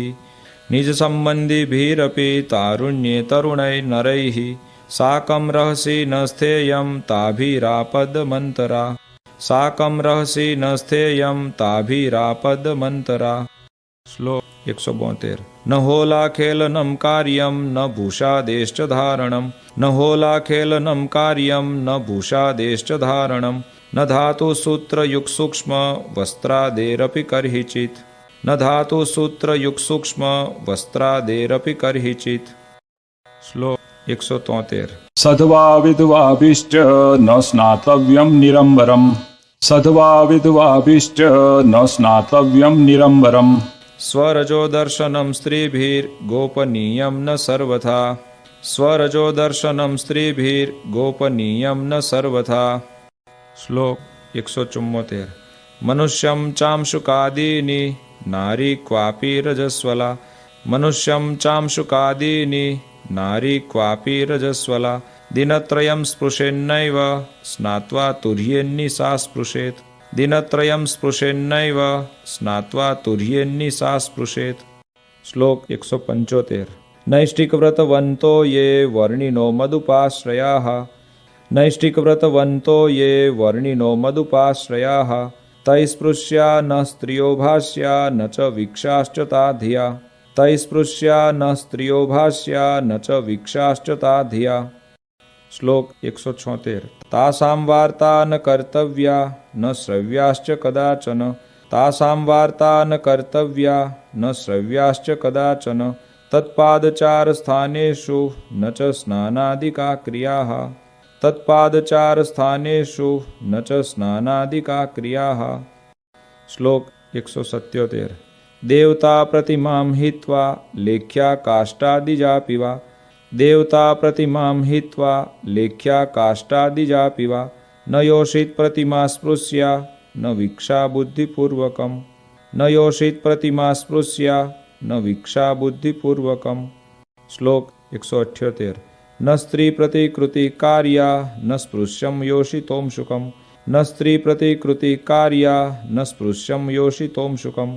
निज संबंधिभिरपि तारुण्ये तरुणैर्नरैः साकं रहसि न स्थेयं ताभिरापदमन्तरा साकं रहसि न स्थेयं ताभिरापदमन्तरा। શ્લોક 172 न होलाखेलनं कार्यं न भूषादेश्च धारणं न होलाखेलनं कार्यं न भूषादेश्च धारणं न धातुसूत्रयुक्सूक्ष्म वस्त्रादेरपि कर्हिचित् न धातुसूत्रयुक्सूक्ष्म वस्त्रादेरपि कर्हिचित्। શ્લોક 173 સધવા વિધવાભિશ્ચ ન સ્નાતવ્યમ નિરંબરમ સધવા વિધવાભિશ્ચ ન સ્નાતવ્યમ નિરંબરમ स्वरजो दर्शनं स्त्रीभिर्गोपनीयं न सर्वथा स्वरजो दर्शनं स्त्रीभिर्गोपनीयं न सर्वथा। શ્લોક 174 मनुष्यं चांशुकादीनि नारी क्वापि रजस्वला मनुष्यं चांशुकादीनि नारी क्वापि रजस्वला दिनत्रयं स्पृशेन्नैव स्नात्वा तुर्येन्निसा स्पृशेत् दिनत्रयं स्पृशेन्नैव स्नात्वा तुर्येन्निसा स्पृशेत्। श्लोक 175 नैष्ठिकव्रतवन्तो ये वर्णिनो मदुपाश्रयाः नैष्ठिकव्रतवन्तो ये वर्णिनो मदुपाश्रयाः तैस्पृश्या न स्त्रियो भाष्या न च वीक्षाश्च ता धिया तैस्पृश्या न स्त्रियो भाष्या न च वीक्षाश्च ता धिया। श्लोक 176 तासां वार्ता न कर्तव्या न श्रव्याश्च कदाचन तासां वार्ता न कर्तव्या न श्रव्याश्च कदाचन तत्पादचारस्थानेषु न च स्नानादिका क्रियाः तत्पादचारस्थानेषु न च स्नानादिका क्रियाः। श्लोक 177 देवता प्रतिमां हित्वा लेख्या काष्ठादिजापि वा देवता प्रतिमां हित्वा लेख्या काष्ठादिजापि वा न योषित प्रतिमा स्पृश्या न वीक्षा बुद्धिपूर्वकं न योषित प्रतिमा स्पृश्या न वीक्षा बुद्धिपूर्वकं। श्लोक 178 न स्त्री प्रतिकृति कार्या न स्पृश्यं योषितोंशुकं न स्त्री प्रतिकृति कार्या न स्पृश्यं योषितोंशुकं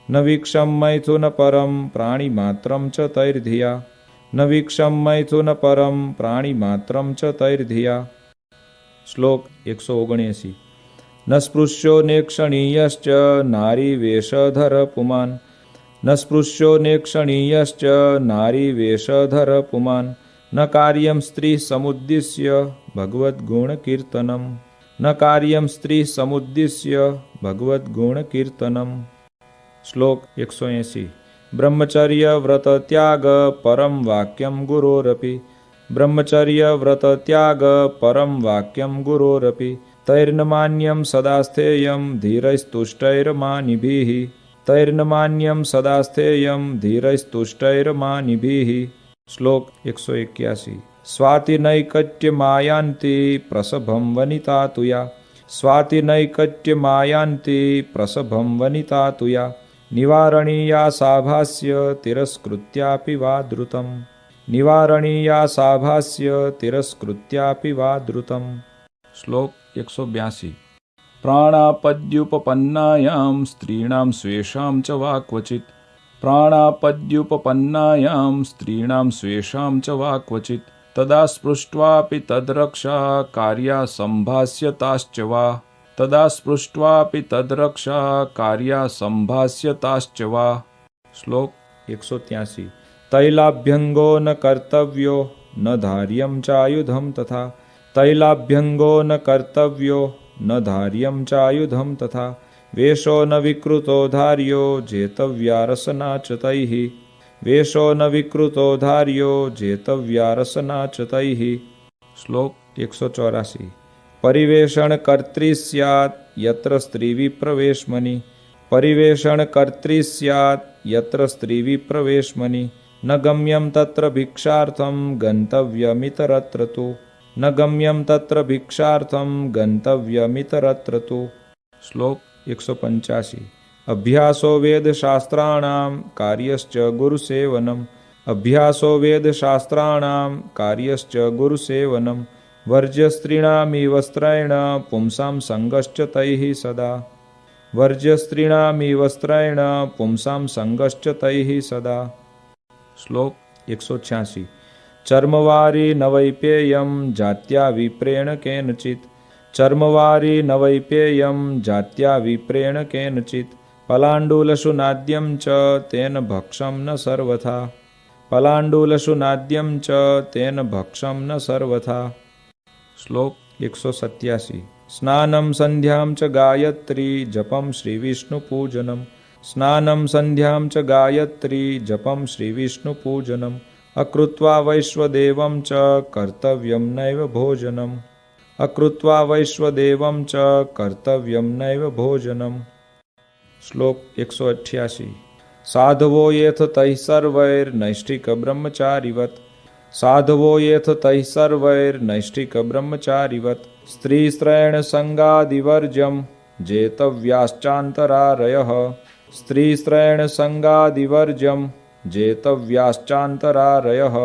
न वीक्षं मैथुन परं प्राणिमात्रं च तैर्धिया न वीक्षं मैथुन परं प्राणिमात्रं च तैर्धिया। श्लोक 179 न स्पृश्यो नेक्षणीयश्च नारीवेषधर पुमान् न स्पृश्यो नेक्षणीयश्च नारीवेषधर पुमान् न कार्यं स्त्री समुद्दिश्य भगवद्गुणकीर्तनं न कार्यं स्त्री समुद्दिश्य भगवद्गुणकीर्तनं। श्लोक 180 ब्रह्मचर्य व्रत त्याग परम वाक्यं गुरोरपि ब्रह्मचर्य व्रत त्याग परम वाक्यं गुरोरपि तैर्न मान्यं सदा स्थेयं धीरैस्तुष्टैर्मानिभिः तैर्न मान्यं सदा स्थेयं धीरैस्तुष्टैर्मानिभिः। श्लोक 181 स्वातिनैकट्यमायान्ति प्रसभं वनिता तुया स्वातिनैकट्यमायान्ति प्रसभं वनिता तुया निवारणीया साभास्य तिरस्कृत्यापि वा द्रुतं निवारणीया साभास्य तिरस्कृत्यापि वा द्रुतं। શ્લોક 182 प्राणापद्युपपन्नायां स्त्रीणां स्वेषां च वा क्वचित् प्राणापद्युपपन्नायां स्त्रीणां स्वेषां च वा क्वचित् तदा स्पृष्ट्वापि तद्रक्षा कार्या सम्भास्यताश्च वा तदा स्पृष्ट्वापि तद्रक्षा कार्या सम्भास्यताश्च वा। श्लोक 183 तैलाभ्यंगो न कर्तव्यो न धार्यं चायुधं तथा तैलाभ्यंगो न कर्तव्यो न धार्यं चायुधं तथा वेषो न विकृतो धार्यो जेतव्या रसना च तैः वेषो न विकृतो धार्यो जेतव्या रसना च तैः श्लोक 184 परिवेषण कर्त्री स्यात् यत्र स्त्री विप्रवेशमनि परिवेषण कर्त्री स्यात् यत्र स्त्री विप्रवेशमनि न गम्यं तत्र भिक्षार्थं गन्तव्यमितरत्र तु न गम्यं तत्र भिक्षार्थं गन्तव्यमितरत्र तु श्लोक 185 अभ्यासो वेदशास्त्राणां कार्यश्च गुरुसेवनम् अभ्यासो वेदशास्त्राणां कार्यश्च गुरुसेवनं वर्ज्य स्त्रीणामि वस्त्रेण पुंसां सङ्गश्च तैः सदा वर्ज्य स्त्रीणामि वस्त्रेण पुंसां सङ्गश्च तैः सदा श्लोक 186 चर्मवारी न वैपेयं जात्या विप्रेण केनचित् चर्मवारी न वैपेयं जात्या विप्रेण केनचित् पलाण्डुलशुनाद्यं च तेन भक्षं न सर्वथा पलाण्डुलशुनाद्यं च तेन भक्षं न सर्वथा श्लोक 187 स्नानं सन्ध्यां च गायत्री जपं श्रीविष्णुपूजनं स्नानं सन्ध्यां च गायत्री जपं श्रीविष्णुपूजनम् अकृत्वा वैश्वदेवं च कर्तव्यं नैव भोजनम् अकृत्वा वैश्वदेवं च कर्तव्यं नैव भोजनम् श्लोक 188 साधवो येथ तैः सर्वैर्नैष्ठिकब्रह्मचारिवत् साधवो येथ तैः सर्वैर्नैष्ठिकब्रह्मचारिवत् स्त्रीस्त्रैण सङ्गादिवर्ज्यं जेतव्याश्चान्तरारयः स्त्रीस्त्रैण सङ्गादिवर्ज्यं जेतव्याश्चान्तरारयः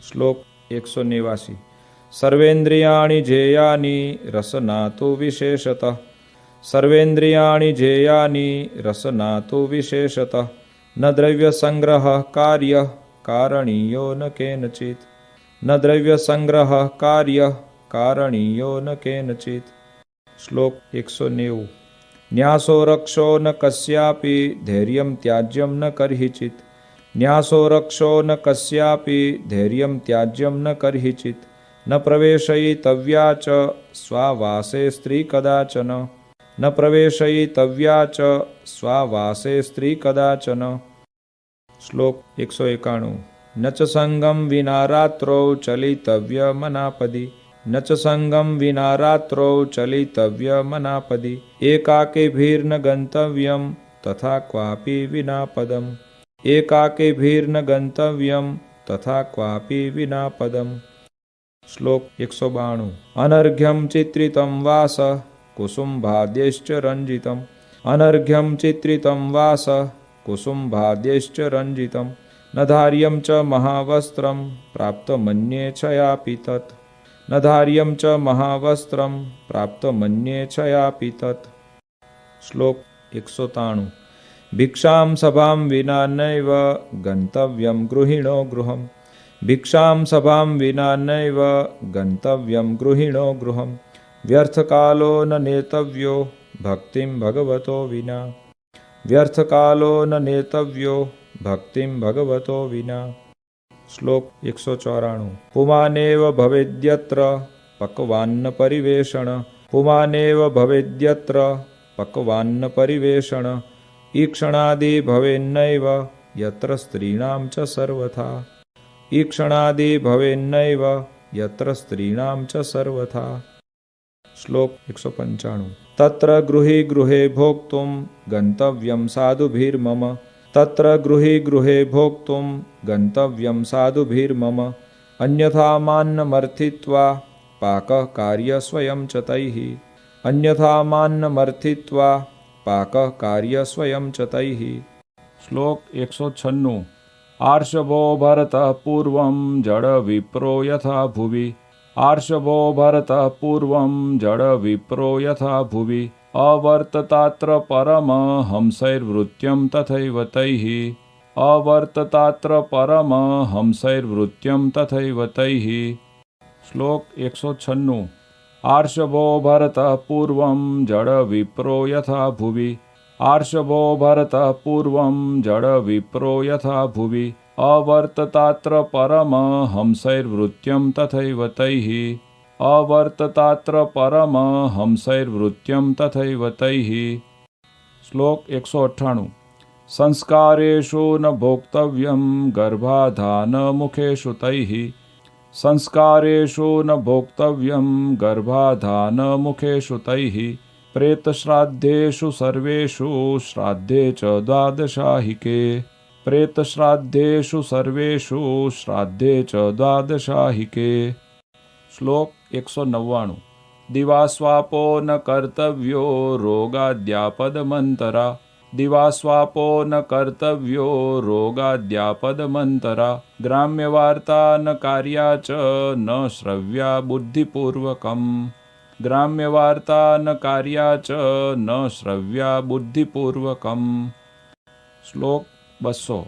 श्लोक 189 सर्वेन्द्रियाणि जेयानि रसनातु विशेषतः सर्वेन्द्रियाणि जेयानि रसनातु विशेषतः न द्रव्यसङ्ग्रहः कार्यः कारणीयो न केनचित् न द्रव्यसङ्ग्रहः कार्यः कारणीयो न केनचित् श्लोक 190 न्यासो रक्षो न कस्यापि धैर्यं त्याज्यं न कर्हिचित् न्यासो रक्षो न कस्यापि धैर्यं त्याज्यं न कर्हिचित् न प्रवेशयितव्या च स्वावासे स्त्री कदाचन न प्रवेशयितव्या च स्वावासे स्त्री कदाचन श्लोक 191 न च सङ्गं विना रात्रौ चलितव्यमनापदि न च सङ्गं विना रात्रौ चलितव्यमनापदि एकाकिभिर्न गन्तव्यं तथा क्वापि विना पदम् एकाकिभिर्न गन्तव्यं तथा क्वापि विना पदम् श्लोक 192 अनर्घ्यं चित्रितं वासः कुसुम्भाद्यैश्च रञ्जितम् अनर्घ्यं चित्रितं वासः कुसुम्भाद्यैश्च रञ्जितं न धार्यं च महावस्त्रं प्राप्तमन्ये क्षयापि तत् न धार्यं च महावस्त्रं प्राप्तमन्ये क्षयापि तत् श्लोक 193 भिक्षां सभां विना नैव गन्तव्यं गृहिणो गृहम् भिक्षां सभां विना नैव गन्तव्यं गृहिणो गृहम् व्यर्थकालो न नेतव्यो भक्तिं भगवतो विना व्यर्थकालो न नेतव्यो भक्तिं भगवतो विना श्लोक 194 पुमानेव भवेद्यत्र पक्वान्न परिवेषण पुमानेव भवेद्यत्र पक्वान्न परिवेषण ईक्षणादि भवेन्नैव यत्र स्त्रीणां च सर्वथा ईक्षणादि भवेन्नैव यत्र स्त्रीणां च सर्वथा श्लोक 195 तत्र गृहे गृहे भोक्तुं गन्तव्यं साधुभिर्मम तत्र गृहे गृहे भोक्तुं गन्तव्यं साधुभिर्मम अन्यथा मान्नमर्थित्वा पाकः कार्यः स्वयं च तैः अन्यथा मान्नमर्थित्वा पाकः कार्यः स्वयं च तैः श्लोक 196 आर्षभो भरतः पूर्वं जड विप्रो यथा भुवि आर्षभो भरतः पूर्वं जड विप्रो यथा भुवि अवर्ततात्र परमहंसैर्वृत्यं तथैव तैः अवर्ततात्र परमहंसैर्वृत्यं तथैव तैः श्लोक 196 आर्षभो भरतः पूर्वं जड विप्रो यथा भुवि आर्षभो भरतः पूर्वं जड विप्रो यथा भुवि अवर्ततात्र परमहंसैर्वृत्यं तथैव तैः अवर्ततात्र परमहंसैर्वृत्यं तथैव तैः શ્લોક 198 સંસ્કારેષુ ન ભોક્તવ્યમ ગર્ભાધાન મુખેષુ તૈઃ સંસ્કારેષુ ન ભોક્તવ્યમ ગર્ભાધાન મુખેષુ તૈઃ પ્રેતશ્રાદ્ધેષુ સર્વેષુ શ્રાદ્ધે ચ દ્વાદશાહિકે પ્રેતશ્રાદ્ધેષુ સર્વેષુ શ્રાદ્ધે ચ દ્વાદશાહિકે શ્લોક 199 દિવાસ્વાપો ન કર્તવ્યો રોગાદ્યાપદમંતરા દિવાસ્વાપો ન કર્તવ્યો રોગાદ્યાપદમંતરા ગ્રામ્યવાર્તા ન કાર્યા ચ ન શ્રવ્યા બુદ્ધિપૂર્વકમ ગ્રામ્યવાર્તા ન કાર્યા ચ ન શ્રવ્યા બુદ્ધિપૂર્વકમ શ્લોક 200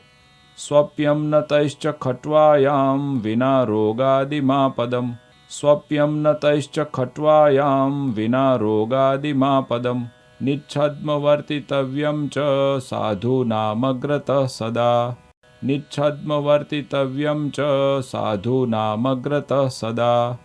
સ્વપ્યમ ન તૈશ્ચ ખટ્વાયામ વિના રોગાદિમાપદમ સ્વપ્યમ ન તૈશ્ચ ખટ્વાયામ વિના રોગાદિમાપદમ નિચ્છદ્મવર્તિતવ્યમ ચ સાધૂનામગ્રતઃ સદા નિચ્છદ્મવર્તિતવ્યમ ચ સાધૂનામગ્રતઃ સદા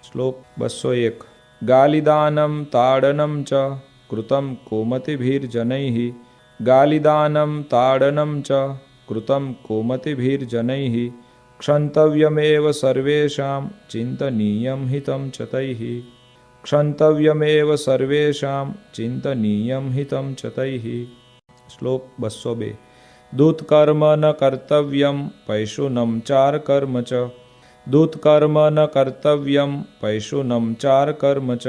શ્લોક 201 ગાલિદાનમ તાડનમ ચ કૃતમ કોમતિભીર્જનૈઃ ગાલિદાનમ તાડનમ ચ કૃતમ કોમતિભીર્જનૈઃ ક્ષંતવ્યમેવ સર્વેષાં ચિંતનીયં હિतं ચ તૈઃ ક્ષંતવ્યમેવ સર્વેષાં ચિંતનીયં હિतं ચ તૈઃ શ્લોક 202 દૂતકર્મ ન કર્તવ્યમ પૈશુનમ ચારકર્મ ચ દૂતકર્મ ન કર્તવ્યમ પૈશુનમ ચારકર્મ ચ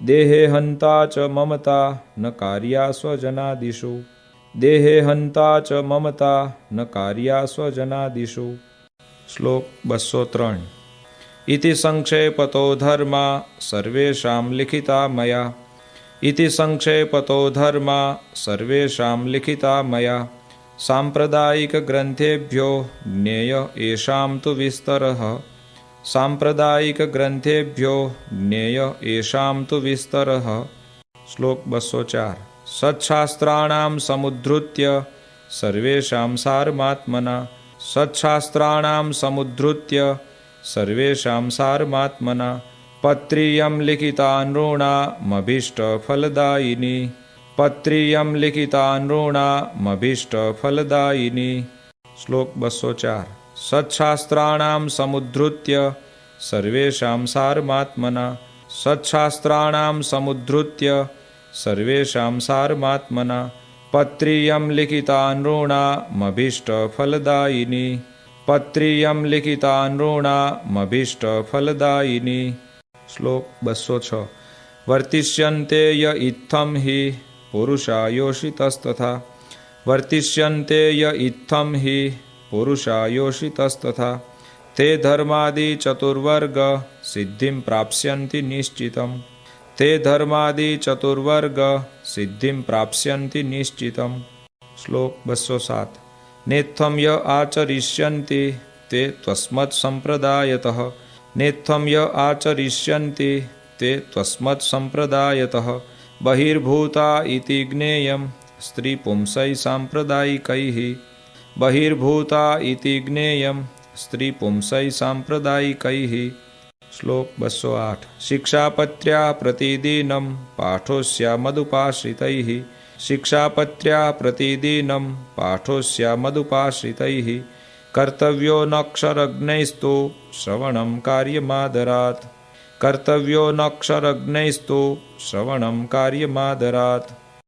દેહે હંતા ચ મમતા ન કાર્યા સ્વજનાદિષુ દેહે હંતા ચ મમતા ન કાર્યા સ્વજનાદિષુ શ્લોક 203 ઇતિ સંક્ષેપતો ધર્મા સર્વેષાં લિખિતા મયા ઇતિ સંક્ષેપતો ધર્મા સર્વેષાં લિખિતા મયા સાંપ્રદાયિક ગ્રંથેભ્યો જ્ઞેય એષાં તુ વિસ્તરઃ સાંપ્રદાયિક ગ્રંથેભ્યો જ્ઞેય એષાં તુ વિસ્તરઃ શ્લોક 204 સત્શાસ્ત્રાણાં સમુદ્ધૃત્ય સર્વેષાં સારમાત્મના સત્શાસ્ત્રાણાં સમુદ્ધૃત્ય સર્વેષાં સારમાત્મના પત્રિયં લિખિતા નૃણામભીષ્ટફલદાયિની પત્રિયં લિખિતા નૃણામભીષ્ટફલદાયિની શ્લોક 204 સત્શાસ્ત્રાણાં સમુદ્ધૃત્ય સર્વેષાં સારમાત્મના સત્શાસ્ત્રાણાં સમુદ્ધૃત્ય સર્વેષાં સારમાત્મના પત્રિયં લિખિતા નૃણામભીષ્ટફલદાયિની પત્રિયં લિખિતા નૃણામભીષ્ટફલદાયિની શ્લોક 206 વર્તિષ્યન્તે ય ઇત્થં હિ પુરુષાયોષિતસ્તથા વર્તિષ્યન્તે ય ઇત્થં હિ પુરુષાયોષિતસ્તથા તે ધર્માદિ ચતુર્વર્ગ સિદ્ધિં પ્રાપ્સ્યન્તિ નિશ્ચિતમ તે ધર્માદિ ચતુર્વર્ગ સિદ્ધિં પ્રાપ્સ્યન્તિ નિશ્ચિતમ શ્લોક 207 નેત્થં ય આચરિષ્યન્તિ તે ત્વસ્મત્ સંપ્રદાયતઃ નેત્થં ય આચરિષ્યન્તિ તે ત્વસ્મત્ સંપ્રદાયતઃ બહિર્ભૂતા ઇતિ જ્ઞેયં સ્ત્રી પુંસૈ સાંપ્રદાયિકૈઃ બહિર્ભૂતા ઇતિ જ્ઞેયં સ્ત્રી પુંસૈ સાંપ્રદાયિકૈઃ શ્લોક 208 શિક્ષાપત્ર્યા પ્રતિદિનમ પાઠોસ્યામદુપાશ્રિતૈઃ શિક્ષાપત્ર્યા પ્રતિદિનમ પાઠોસ્યામદુપાશ્રિતૈઃ કર્તવ્યો નક્ષરજ્ઞૈસ્તુ શ્રવણં કાર્યમાદરાત કર્તવ્યો નક્ષરજ્ઞૈસ્તુ શ્રવણં કાર્યમાદરાત